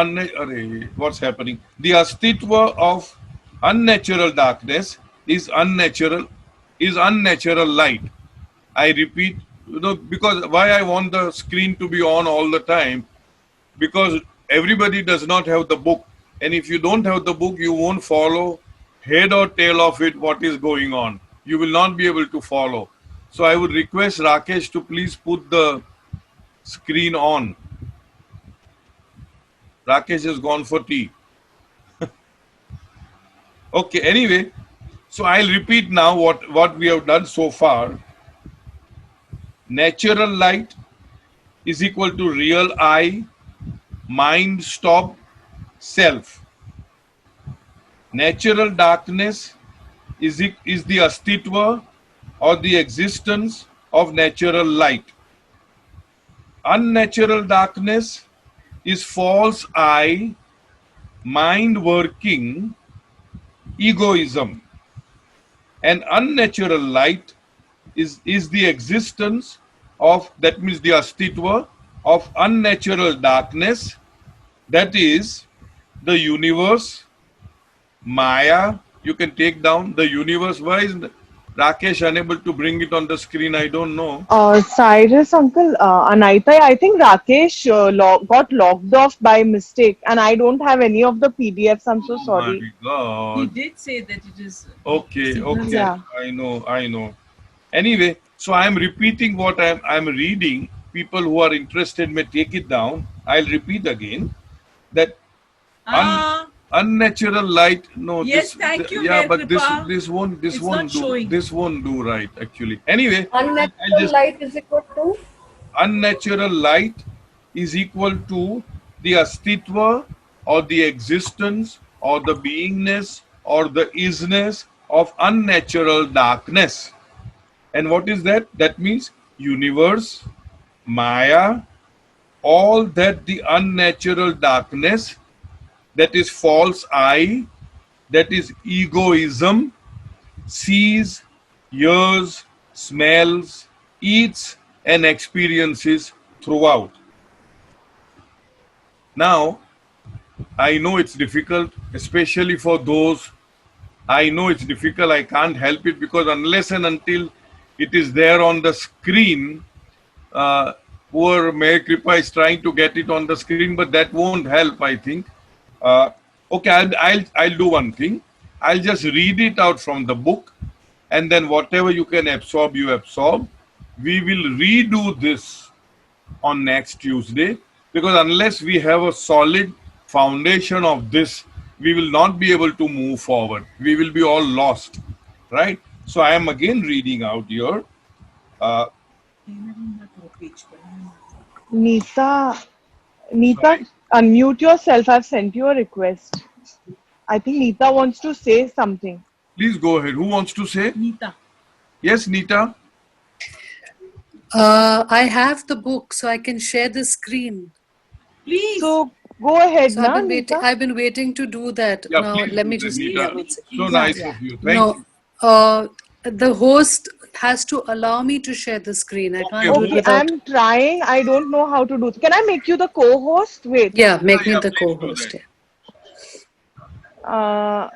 what's happening? The astitva of unnatural darkness is unnatural light. I repeat, because why I want the screen to be on all the time, because everybody does not have the book, and if you don't have the book, you won't follow head or tail of it what is going on. You will not be able to follow. So I would request Rakesh to please put the screen on. Rakesh has gone for tea. Okay, anyway, so I'll repeat now what we have done so far. Natural light is equal to real I, mind stop, self. Natural darkness is the astitva or the existence of natural light. Unnatural darkness is false I, mind working, egoism. And unnatural light is the existence of, that means the astitva of unnatural darkness, that is the universe, Maya. You can take down the universe. Why is Rakesh unable to bring it on the screen? I don't know. Cyrus, uncle, Anaita, I think Rakesh got logged off by mistake, and I don't have any of the PDFs. I'm so My sorry. He God. did say that it is. Okay, signals okay. Yeah. I know. Anyway, so I'm repeating what I'm reading. People who are interested may take it down. I'll repeat again that unnatural light. No, Yes, this. thank you, Yeah, Mayor but Kripa. this won't It's not do. showing. This won't do right actually. Anyway, I'll Unnatural just light is equal to unnatural light is equal to the astitva or the existence or the beingness or the isness of unnatural darkness. And what is that? That means universe, Maya, all that the unnatural darkness, that is false I, that is egoism, sees, hears, smells, eats, and experiences throughout. Now, I know it's difficult, especially for those. I know it's difficult. I can't help it because unless and until it is there on the screen, poor Mayor Kripa is trying to get it on the screen, but that won't help, I think. Okay, I'll do one thing. I'll just read it out from the book, and then whatever you can absorb, you absorb. We will redo this on next Tuesday, because unless we have a solid foundation of this, we will not be able to move forward. We will be all lost, right? So I am again reading out here. Nita, Sorry. unmute yourself. I've sent you a request. I think Nita wants to say something. Please go ahead. Who wants to say? Nita. Yes, Nita. I have the book, so I can share the screen. Please. So go ahead, So na, Nita. I've been waiting to do that. Yeah, Now, please let do me that, just. Nita. Yeah, one second. So nice of you. Thank No, you. the host has to allow me to share the screen. I can't do it Okay, without. I'm trying. I don't know how to do it. Can I make you the co-host? Wait. Yeah, make me Yeah, the please do co-host. that. Yeah. Uh,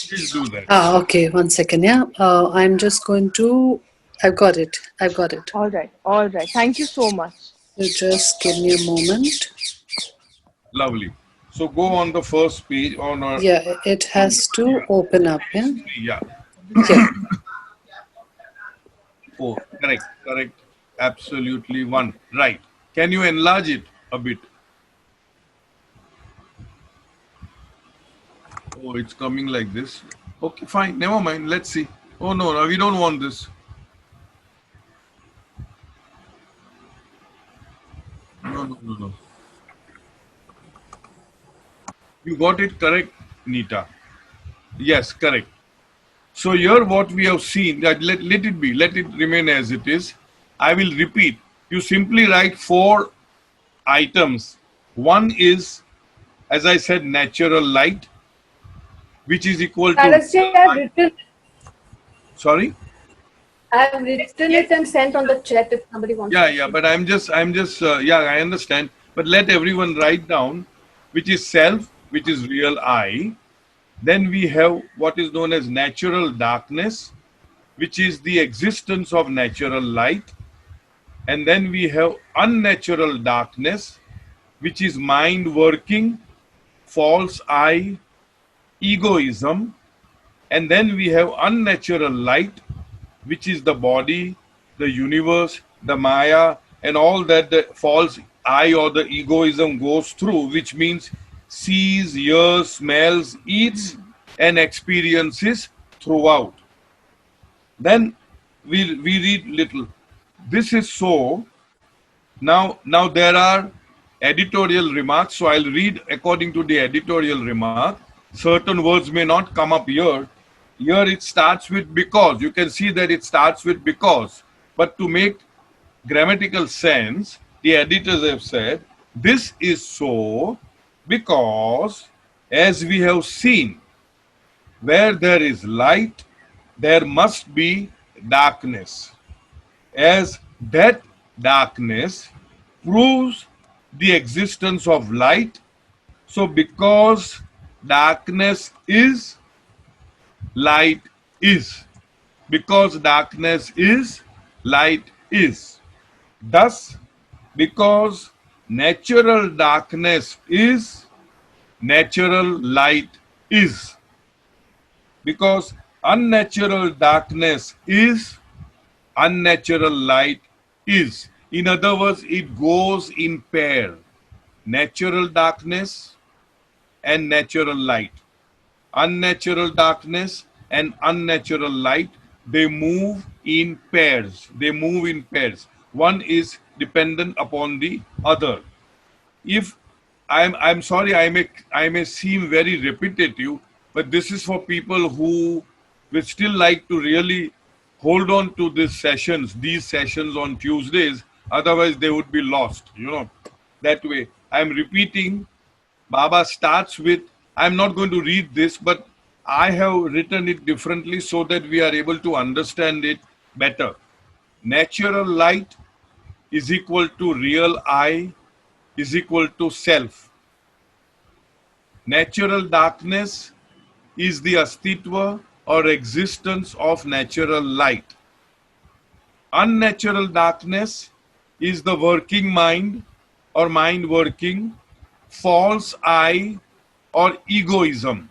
Please do that. Okay, one second. Yeah, I'm just going to. I've got it. all right. All right. Thank you so much. So just give me a moment. Lovely. So go on the first page on our. Yeah, it has to open up. Yeah. Yeah. Yeah. Oh, correct. Absolutely one. Right. Can you enlarge it a bit? Oh, it's coming like this. Okay, fine. Never mind. Let's see. Oh, no, we don't want this. No. You got it correct, Nita. Yes, correct. So here what we have seen, that let it be, let it remain as it is. I will repeat. You simply write 4 items. One is, as I said, natural light, which is equal to. Sarasya, Sorry? I have written it and sent on the chat if somebody wants to. Yeah, but I'm just, yeah, I understand. But let everyone write down, which is self, which is real I. Then we have what is known as natural darkness, which is the existence of natural light. And then we have unnatural darkness, which is mind working, false I, egoism. And then we have unnatural light, which is the body, the universe, the Maya, and all that the false I or the egoism goes through, which means sees, hears, smells, eats, and experiences throughout. Then we read little. This is so. Now there are editorial remarks. So I'll read according to the editorial remark. Certain words may not come up here. Here it starts with because. You can see that it starts with because. But to make grammatical sense, the editors have said, this is so because, as we have seen, where there is light, there must be darkness. As that darkness proves the existence of light, so because darkness is, light is. Because darkness is, light is. Thus, because natural darkness is, natural light is. Because unnatural darkness is, unnatural light is. In other words, it goes in pair. Natural darkness and natural light. Unnatural darkness and unnatural light, they move in pairs. They move in pairs. One is dependent upon the other. If I'm sorry, I may seem very repetitive, but this is for people who will still like to really hold on to these sessions on Tuesdays. Otherwise, they would be lost. That way. I'm repeating. Baba starts with. I'm not going to read this, but I have written it differently so that we are able to understand it better. Natural light is equal to real I is equal to self. Natural darkness is the astitva or existence of natural light. Unnatural darkness is the working mind or mind working, false I or egoism.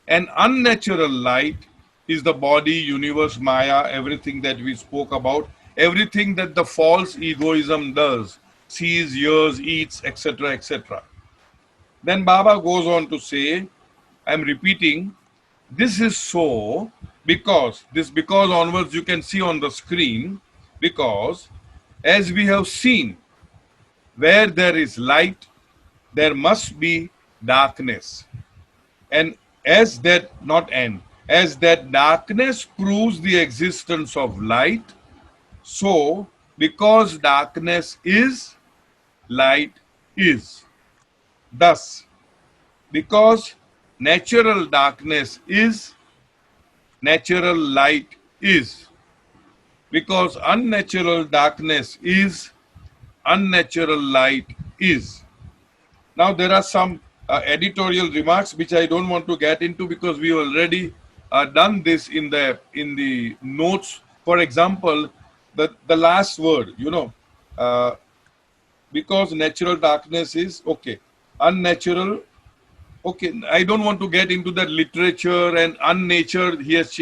And unnatural light is the body, universe, Maya, everything that we spoke about, everything that the false egoism does, sees, hears, eats, etc., etc. Then Baba goes on to say, I'm repeating, this is so because, this because onwards you can see on the screen, because as we have seen, where there is light, there must be darkness. And as that, not and, as that darkness proves the existence of light, so because darkness is, light is. Thus, because natural darkness is, natural light is. Because unnatural darkness is, unnatural light is. Now there are some editorial remarks which I don't want to get into because we already done this in the notes. For example, the last word, because natural darkness is okay, unnatural. Okay, I don't want to get into that literature and unnatured. He has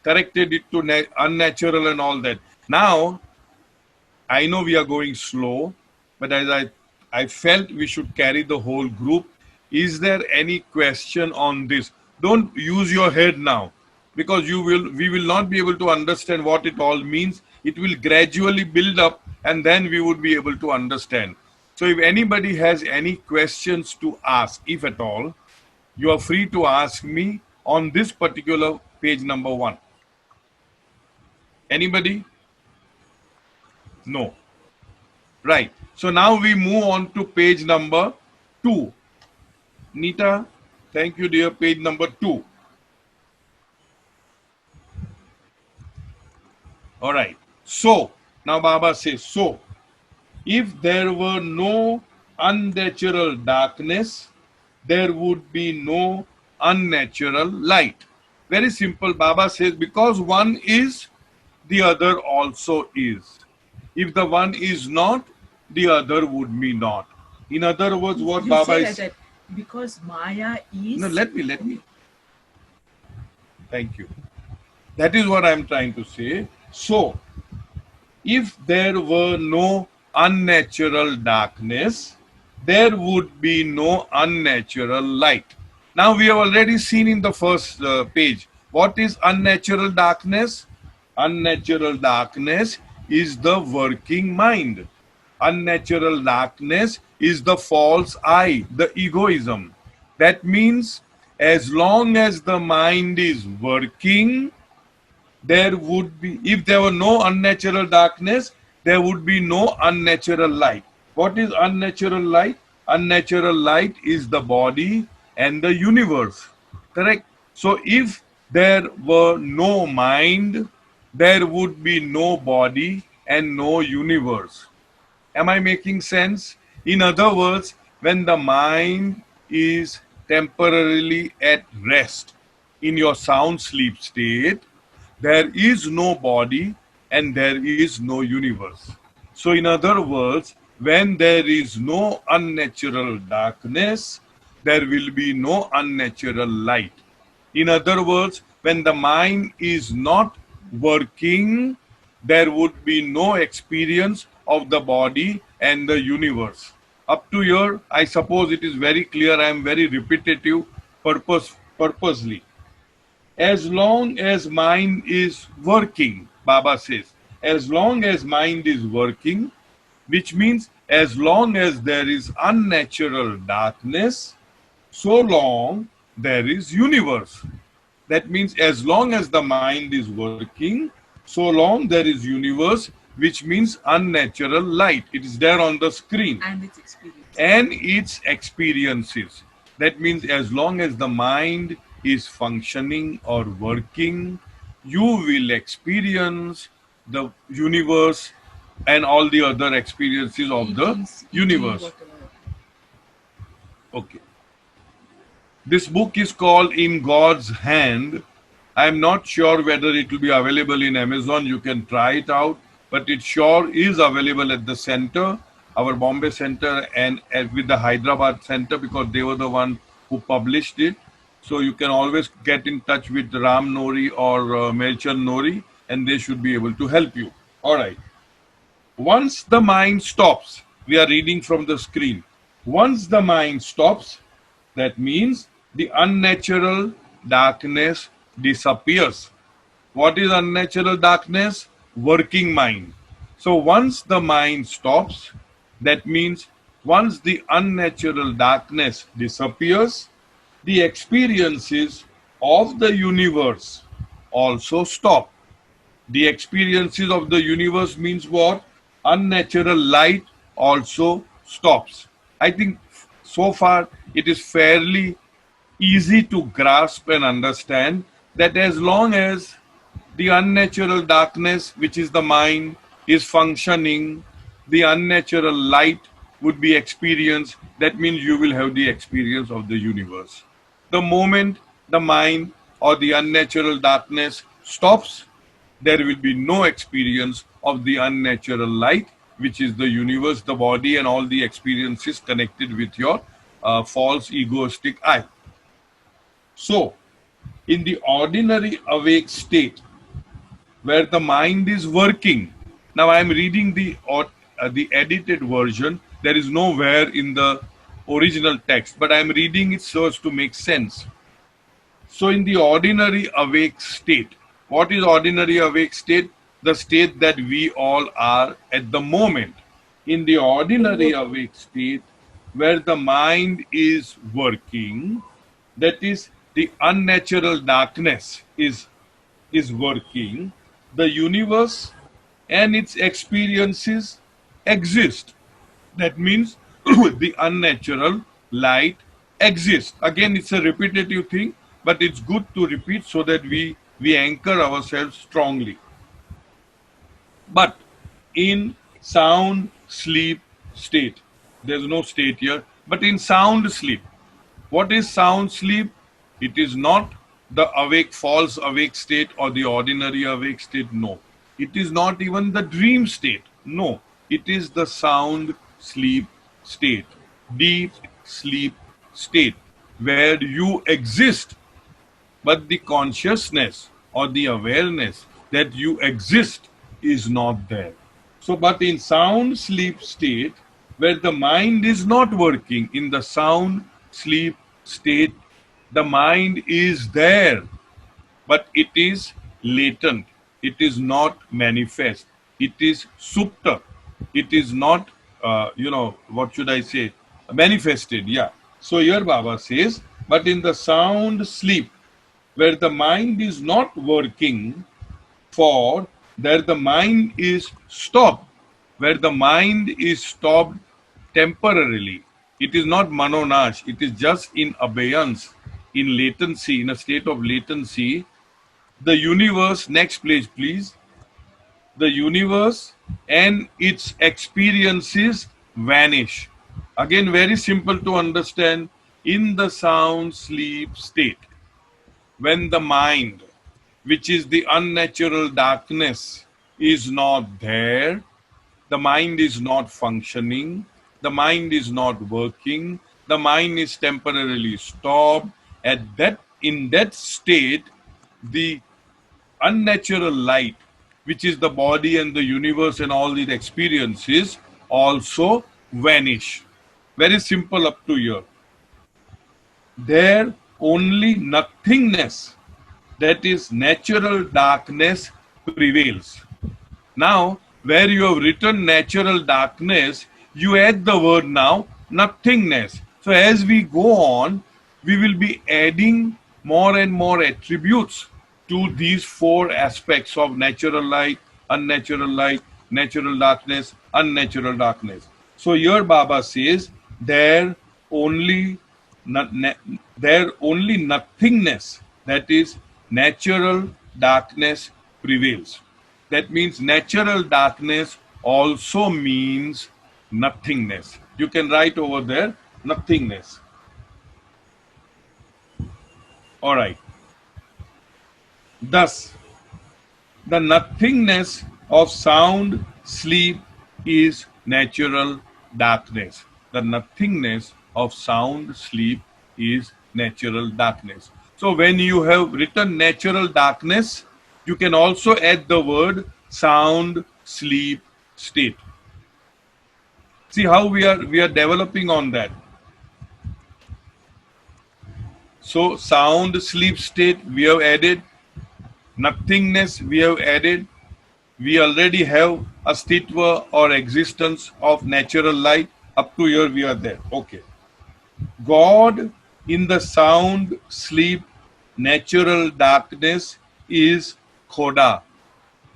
corrected it to unnatural and all that. Now, I know we are going slow, but as I felt we should carry the whole group. Is there any question on this? Don't use your head now, because we will not be able to understand what it all means. It will gradually build up and then we would be able to understand. So if anybody has any questions to ask, if at all, you are free to ask me on this particular page number 1. Anybody? No. Right. So now we move on to page number 2. Nita, thank you, dear. Page number 2. All right. So, now Baba says, so, if there were no unnatural darkness, there would be no unnatural light. Very simple. Baba says, because one is, the other also is. If the one is not, the other would be not. In other words, what You Baba say is... that because Maya is... No, let me. Thank you. That is what I am trying to say. So, If there were no unnatural darkness, there would be no unnatural light. Now we have already seen in the first page, what is unnatural darkness? Unnatural darkness is the working mind. Unnatural darkness is the false I, the egoism. That means as long as the mind is working, there would be, if there were no unnatural darkness, there would be no unnatural light. What is unnatural light? Unnatural light is the body and the universe. Correct? So if there were no mind, there would be no body and no universe. Am I making sense? In other words, when the mind is temporarily at rest in your sound sleep state, there is no body and there is no universe. So in other words, when there is no unnatural darkness, there will be no unnatural light. In other words, when the mind is not working, there would be no experience of the body and the universe. Up to here, I suppose it is very clear. I am very repetitive purposely. As long as mind is working, Baba says, as long as mind is working, which means as long as there is unnatural darkness, so long there is universe. That means as long as the mind is working, so long there is universe, which means unnatural light. It is there on the screen. And its experience. And its experiences. That means as long as the mind is functioning or working, you will experience the universe and all the other experiences of the universe. Okay. This book is called In God's Hand. I am not sure whether it will be available in Amazon. You can try it out, but it sure is available at the center, our Bombay center, and with the Hyderabad center, because they were the one who published it. So you can always get in touch with Ram Nori or Melchand Nori, and they should be able to help you. All right. Once the mind stops, we are reading from the screen. Once the mind stops, that means the unnatural darkness disappears. What is unnatural darkness? Working mind. So once the mind stops, that means once the unnatural darkness disappears, the experiences of the universe also stop. The experiences of the universe means what? Unnatural light also stops. I think so far it is fairly easy to grasp and understand that as long as the unnatural darkness, which is the mind, is functioning, the unnatural light would be experienced. That means you will have the experience of the universe. The moment the mind or the unnatural darkness stops, there will be no experience of the unnatural light, which is the universe, the body, and all the experiences connected with your false egoistic I. So, in the ordinary awake state, where the mind is working, now I am reading the edited version. There is nowhere in the original text, but I am reading it so as to make sense. So, in the ordinary awake state, what is ordinary awake state? The state that we all are at the moment. In the ordinary awake state, where the mind is working, that is, the unnatural darkness is working, the universe and its experiences exist. That means the unnatural light exists. Again, it's a repetitive thing, but it's good to repeat so that we anchor ourselves strongly. But in sound sleep state, there's no state here, but in sound sleep, what is sound sleep? It is not the awake, false awake state or the ordinary awake state. No. It is not even the dream state. No. It is the sound sleep state, deep sleep state, where you exist, but the consciousness or the awareness that you exist is not there. So, but in sound sleep state, where the mind is not working, in the sound sleep state, the mind is there, but it is latent. It is not manifest. It is supta. It is not, what should I say, manifested. Yeah. So here Baba says, but in the sound sleep, where the mind is not working, for there the mind is stopped, where the mind is stopped temporarily. It is not manonash, it is just in abeyance, in latency, in a state of latency. The universe, next page please, the universe and its experiences vanish. Again, very simple to understand. In the sound sleep state, when the mind, which is the unnatural darkness, is not there, the mind is not functioning, the mind is not working, the mind is temporarily stopped. In that state, the unnatural light, which is the body and the universe and all these experiences, also vanish. Very simple up to here. There only nothingness, that is natural darkness, prevails. Now, where you have written natural darkness, you add the word now nothingness. So as we go on, we will be adding more and more attributes to these four aspects of natural light, natural darkness, unnatural darkness. So here Baba says, there only nothingness, that is natural darkness, prevails. That means natural darkness also means nothingness. You can write over there nothingness. All right. Thus, the nothingness of sound sleep is natural darkness. The nothingness of sound sleep is natural darkness. So when you have written natural darkness, you can also add the word sound sleep state. See how we are developing on that. So sound sleep state we have added, nothingness we have added. We already have astitva or existence of natural light. Up to here we are there. Okay. God in the sound sleep natural darkness is Khoda.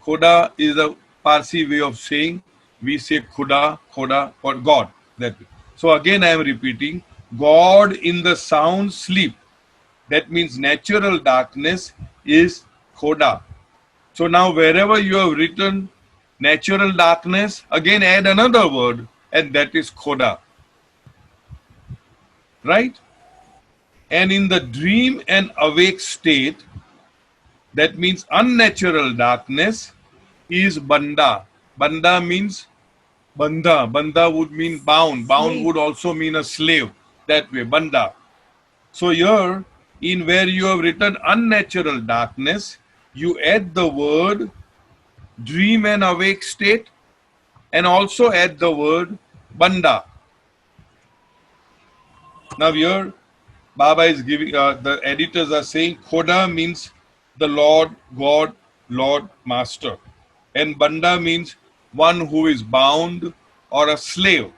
Khoda is a Parsi way of saying, we say Khuda, Khoda for God. That way. So again I am repeating, God in the sound sleep, that means natural darkness, is Khoda. So now wherever you have written natural darkness, again add another word, and that is Khoda. Right? And in the dream and awake state, that means unnatural darkness, is Banda. Banda means Bandha. Bandha would mean bound. Bound would also mean a slave. That way, Banda. So here, in where you have written unnatural darkness, you add the word dream and awake state, and also add the word Banda. Now here, Baba is giving, the editors are saying, Khoda means the Lord, God, Lord, Master. And Banda means one who is bound or a slave.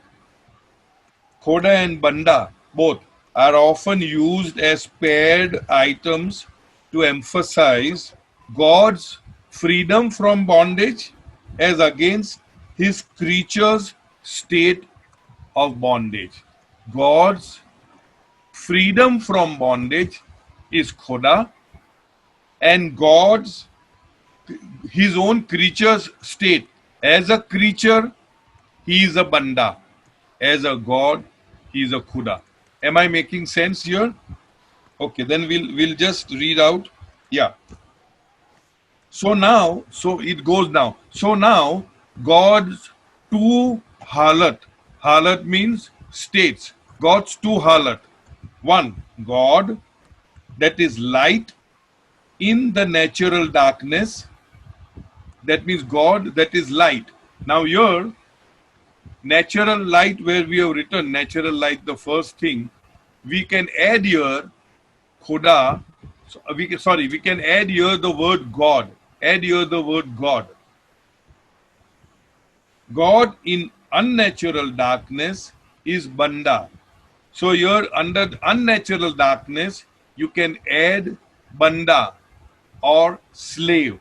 Khoda and Banda, both, are often used as paired items to emphasize God's freedom from bondage as against his creature's state of bondage. God's freedom from bondage is Khoda, and God's, his own creature's state. As a creature, he is a Banda. As a God, he is a Khuda. Am I making sense here? Okay, then we'll just read out. Yeah. So now, so it goes now. So now, God's two halat. Halat means states. God's two halat. One, God, that is light in the natural darkness. That means God, that is light Now here, natural light, where we have written natural light, the first thing, we can add here Khuda. We can add here the word God. Add here the word God. God in unnatural darkness is Banda. So here under unnatural darkness, you can add Banda or slave.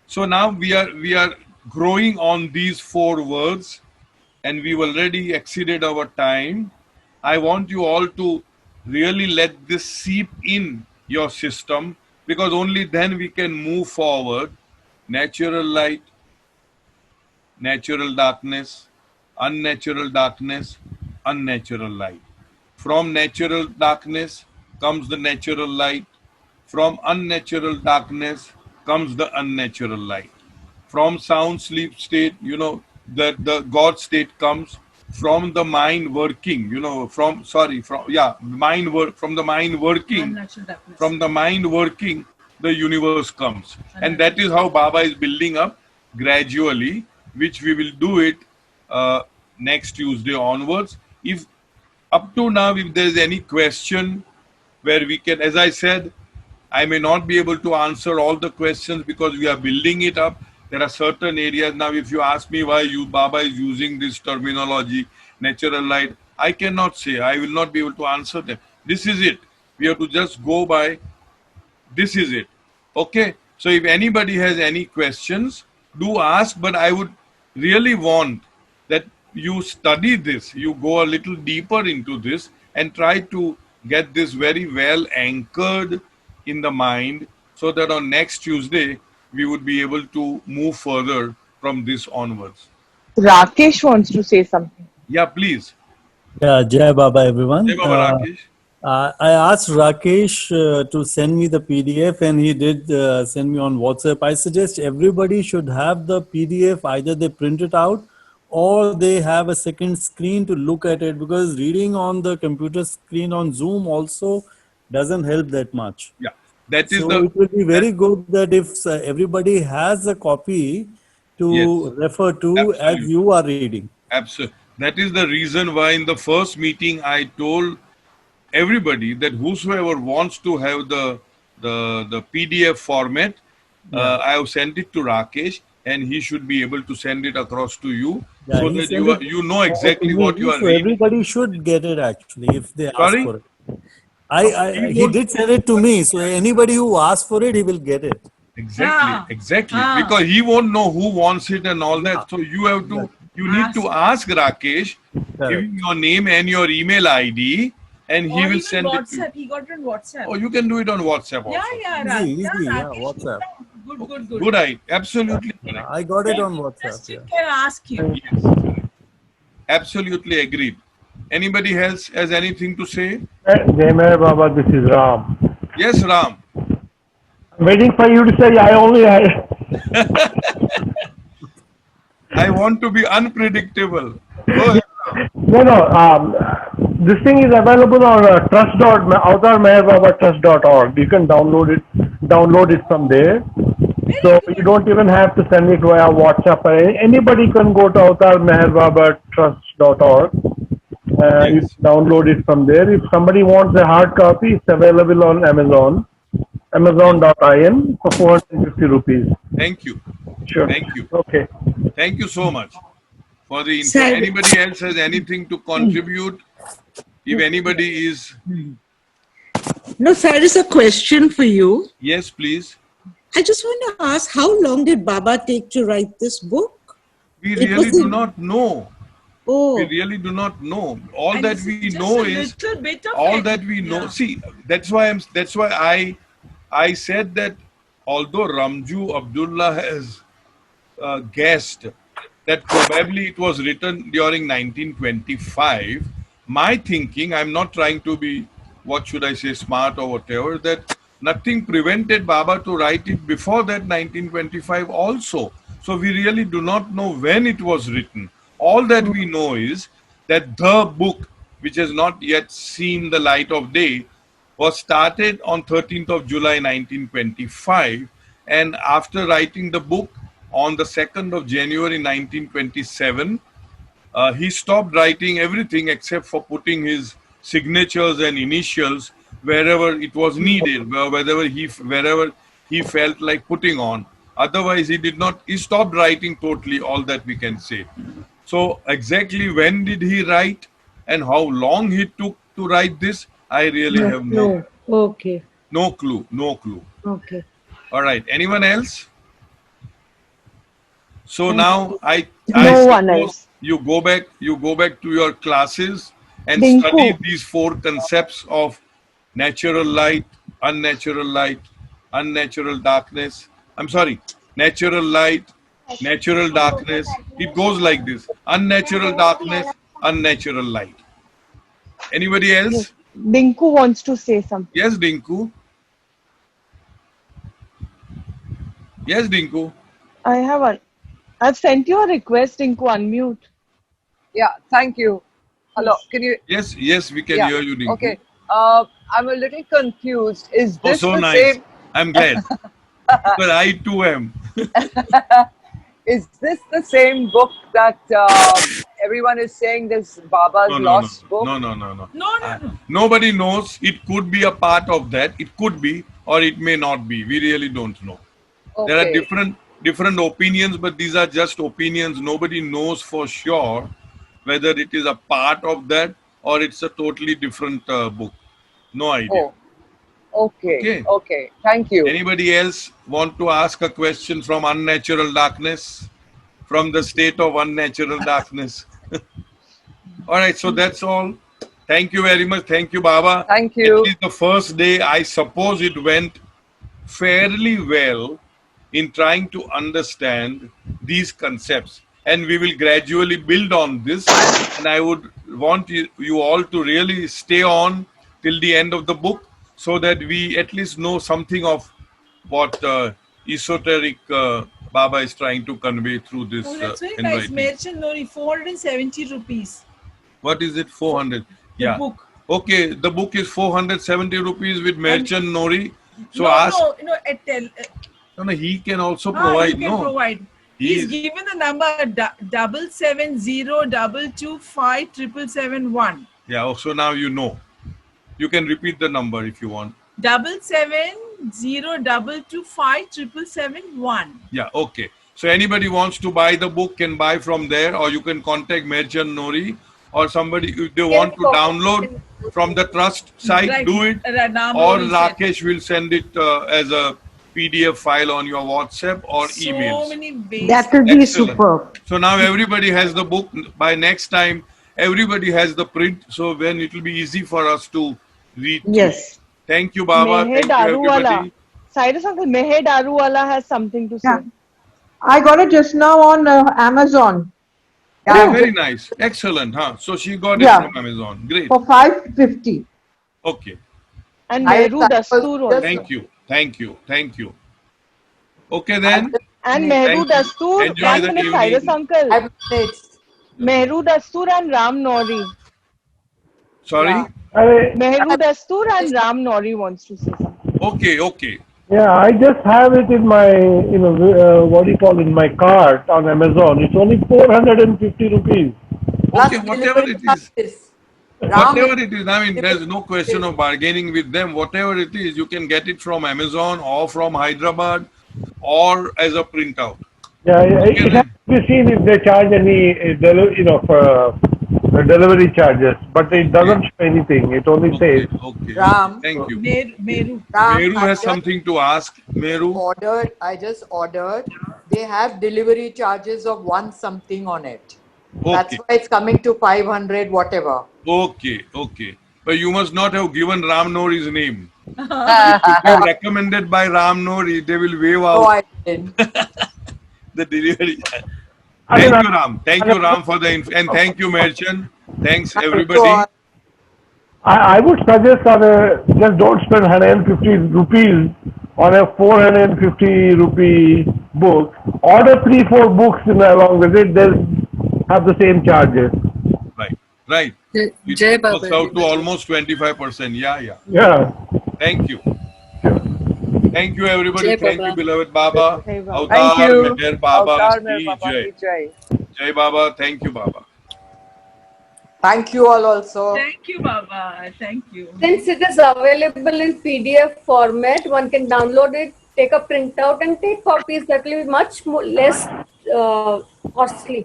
So now we are growing on these 4 words, and we've already exceeded our time. I want you all to really let this seep in your system, because only then we can move forward. Natural light, natural darkness, unnatural darkness, unnatural light. From natural darkness comes the natural light. From unnatural darkness comes the unnatural light. From sound sleep state, the God state comes from the mind working, from the mind working, Unnatural darkness. from the mind working, the universe comes. And that is how Baba is building up gradually, which we will do it next Tuesday onwards. If up to now, if there is any question where we can, as I said, I may not be able to answer all the questions because we are building it up. There are certain areas now. If you ask me why Baba is using this terminology, natural light, I cannot say. I will not be able to answer them. This is it. We have to just go by. This is it. Okay. So if anybody has any questions, do ask. But I would really want that you study this. You go a little deeper into this and try to get this very well anchored in the mind, so that on next Tuesday we would be able to move further from this onwards. Rakesh wants to say something. Yeah, please. Yeah, Jai Baba, everyone. Jai Baba, Rakesh. I asked Rakesh to send me the PDF, and he did send me on WhatsApp. I suggest everybody should have the PDF, either they print it out or they have a second screen to look at it, because reading on the computer screen on Zoom also doesn't help that much. Yeah, that is So the. it will be very good that if everybody has a copy to Yes. refer to as Absolutely. you are reading. Absolutely. That is the reason why in the first meeting I told everybody that whosoever wants to have the PDF format, I have sent it to Rakesh, and he should be able to send it across to you, Yeah, so he that sent you know it exactly what you are so reading. everybody should get it actually if they ask Sorry? for it. He did send it to me, so anybody who asks for it, he will get it. Exactly. Because he won't know who wants it and all that. So you have to, you need to ask Rakesh, give him your name and your email ID, and he Or will even send it to you. WhatsApp. He got it on WhatsApp. Oh, you can do it on WhatsApp also. Easy, Rakesh, WhatsApp. Good. Good eye. Absolutely correct. I got it on WhatsApp. Just Yeah. you can ask him. Yes. Absolutely agreed. Anybody else has anything to say? Jai Meher Baba, this is Ram. Yes, Ram. I'm waiting for you to say I only had. I want to be unpredictable. Go ahead. No. This thing is available on trust.avatarmeherbaba.trust.org. You can download it from there. So you don't even have to send it via WhatsApp. Anybody can go to avatarmeherbaba.trust.org. You Yes. download it from there. If somebody wants a hard copy, it's available on Amazon. Amazon.in for 450 rupees. Thank you. Sure. Thank you. Okay. Thank you so much for the info. Sir. Anybody else has anything to contribute? If anybody is, No, sir, is a question for you. yes, please. I just want to ask, how long did Baba take to write this book? We It really was do in- not know. Oh, We really do not know. All And that this we just know a is little bit of all it. that we know. Yeah. See, that's why I said that although Ramju Abdullah has guessed that probably it was written during 1925, my thinking, I'm not trying to be, what should I say, smart or whatever, that nothing prevented Baba to write it before that 1925 also. So we really do not know when it was written. All that we know is that the book, which has not yet seen the light of day, was started on 13th of July 1925, and after writing the book on the 2nd of January 1927. He stopped writing everything except for putting his signatures and initials wherever it was needed, wherever he felt like putting on. Otherwise, he stopped writing totally, all that we can say. So exactly when did he write and how long he took to write this, I really have no Okay. clue. Okay. All right. Anyone else? So now I No one suppose else. you go back to your classes and Dinku. study these 4 concepts of natural light, unnatural darkness. I'm sorry, natural light, natural darkness. It goes like this: unnatural darkness, unnatural light. Anybody else? Dinku wants to say something. Yes, Dinku. Yes, Dinku. I've sent you a request, Dinku, unmute. Yeah, thank you. Hello, can you? Yes, we can Yeah, hear you, Dinku. okay. I'm a little confused. Is Oh, this so the nice. same? I'm glad. But I too am. Is this the same book that everyone is saying this Baba's lost book? No. Nobody knows. It could be a part of that. It could be, or it may not be. We really don't know. There are Okay. different opinions, but these are just opinions. Nobody knows for sure whether it is a part of that or it's a totally different book. No idea. Oh, okay. Thank you. Anybody else want to ask a question from unnatural darkness? From the state of unnatural darkness? All right, so that's all. Thank you very much. Thank you, Baba. Thank you. At least the first day, I suppose it went fairly well in trying to understand these concepts. And we will gradually build on this. And I would want you all to really stay on till the end of the book so that we at least know something of what esoteric Baba is trying to convey through this Oh, that's very nice. handwriting. Merchant Nori, 470 rupees. What is it? 400. The Yeah. book. Okay, the book is 470 rupees with Merchant Nori. So No, No, he can also he provide. can provide. He's given the number 77022577771. Yeah, so now you know. You can repeat the number if you want. 77022577771. Yeah, okay. So anybody wants to buy the book can buy from there, or you can contact Merchant Nori, or somebody if they want to download from the trust site, Right. do it. Ram Or Nori Rakesh will send it as a PDF file on your WhatsApp or So emails. many ways. That will be Excellent. superb. So now everybody has the book. By next time, everybody has the print. So then it will be easy for us to read. Yes. Thank you, Baba. Meher Thank you, Daruwala. everybody. Cyrus uncle, Meher Daruwala has something to say. Yeah. I got it just now on Amazon. Yeah, very nice. Excellent. Huh? So she got it Yeah. from Amazon. Great. For 550. Okay. And Mehru Dastur also. Thank you. Thank you. Thank you. Okay then. And Thank Mehru you. Dastur, Enjoy one the minute, evening. Cyrus uncle. Mehru Dastur and Ram Nori. Sorry? Mehru Dastur and Ram Nori wants to say something. Okay. Yeah, I just have it in my, what do you call it, in my cart on Amazon. It's only 450 rupees. Okay, whatever it is. Whatever it is, I mean, there's no question of bargaining with them. Whatever it is, you can get it from Amazon or from Hyderabad or as a printout. Yeah, it has to be seen if they charge any, delivery charges, but it doesn't show anything. It only says. Okay. Ram. Thank you. Meru. Meru has something to ask. Meru. I just ordered. They have delivery charges of one something on it. That's Okay. why it's coming to 500 whatever. Okay. But you must not have given Ram Nori's name. If you recommended by Ram Nori, they will waive out No, I didn't. the delivery. Thank you, Ram. Thank you, Ram, for the and thank you, Merchant. Thanks, everybody. I would suggest just don't spend 150 rupees on a 450 rupee book. Order 3-4 books along with it. They'll have the same charges. Right. It Jai works Baba. out to almost 25%. Yeah. Yeah. Thank you. Thank you, everybody. Jai Thank you, Baba. beloved Baba. Jai Baba. Thank Avtar you. Meher Baba Avtar Meher ki Baba jai. ki jai. Jai Baba. Thank you, Baba. Thank you all also. Thank you, Baba. Thank you. Since it is available in PDF format, one can download it, take a printout, and take copies. That will be much more, less costly.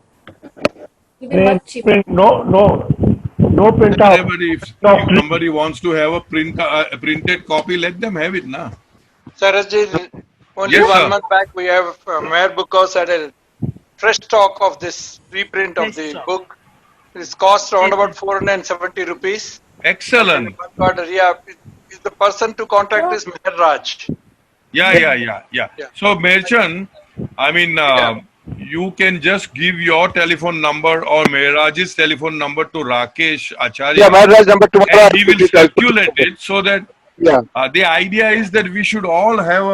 It will be much cheaper. No printout. Everybody, if somebody wants to have a printed copy, let them have it, na. Sarasji, only Yes, one sir. month back we have Mayor Book House had a fresh stock of this reprint of the book. It's cost around about 470 rupees. Excellent. Yeah, is the person to contact is Meher Raj. Yeah. So, Merchant, I mean, you can just give your telephone number or Mehraj's telephone number to Rakesh Acharya. Yeah, Meher Raj number tomorrow. And he will circulate it so that Yeah. the idea is that we should all have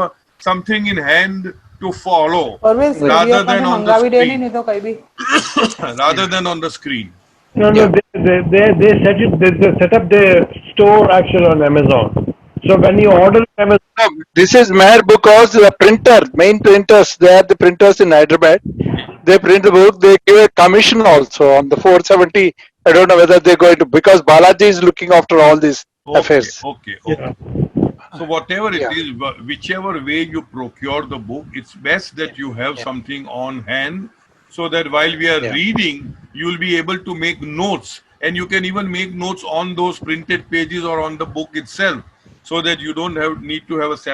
something in hand to follow rather than on the screen. Rather than on the screen. No, they set up their store actually on Amazon. So when you order on Amazon, No, this is Meher Book House, the printer, main printers. They are the printers in Hyderabad. They print the book. They give a commission also on the 470. I don't know whether they're going to, because Balaji is looking after all these affairs. Okay. So whatever it is, whichever way you procure the book, it's best that you have something on hand so that while we are reading, you will be able to make notes, and you can even make notes on those printed pages or on the book itself, so that you don't need to have a separate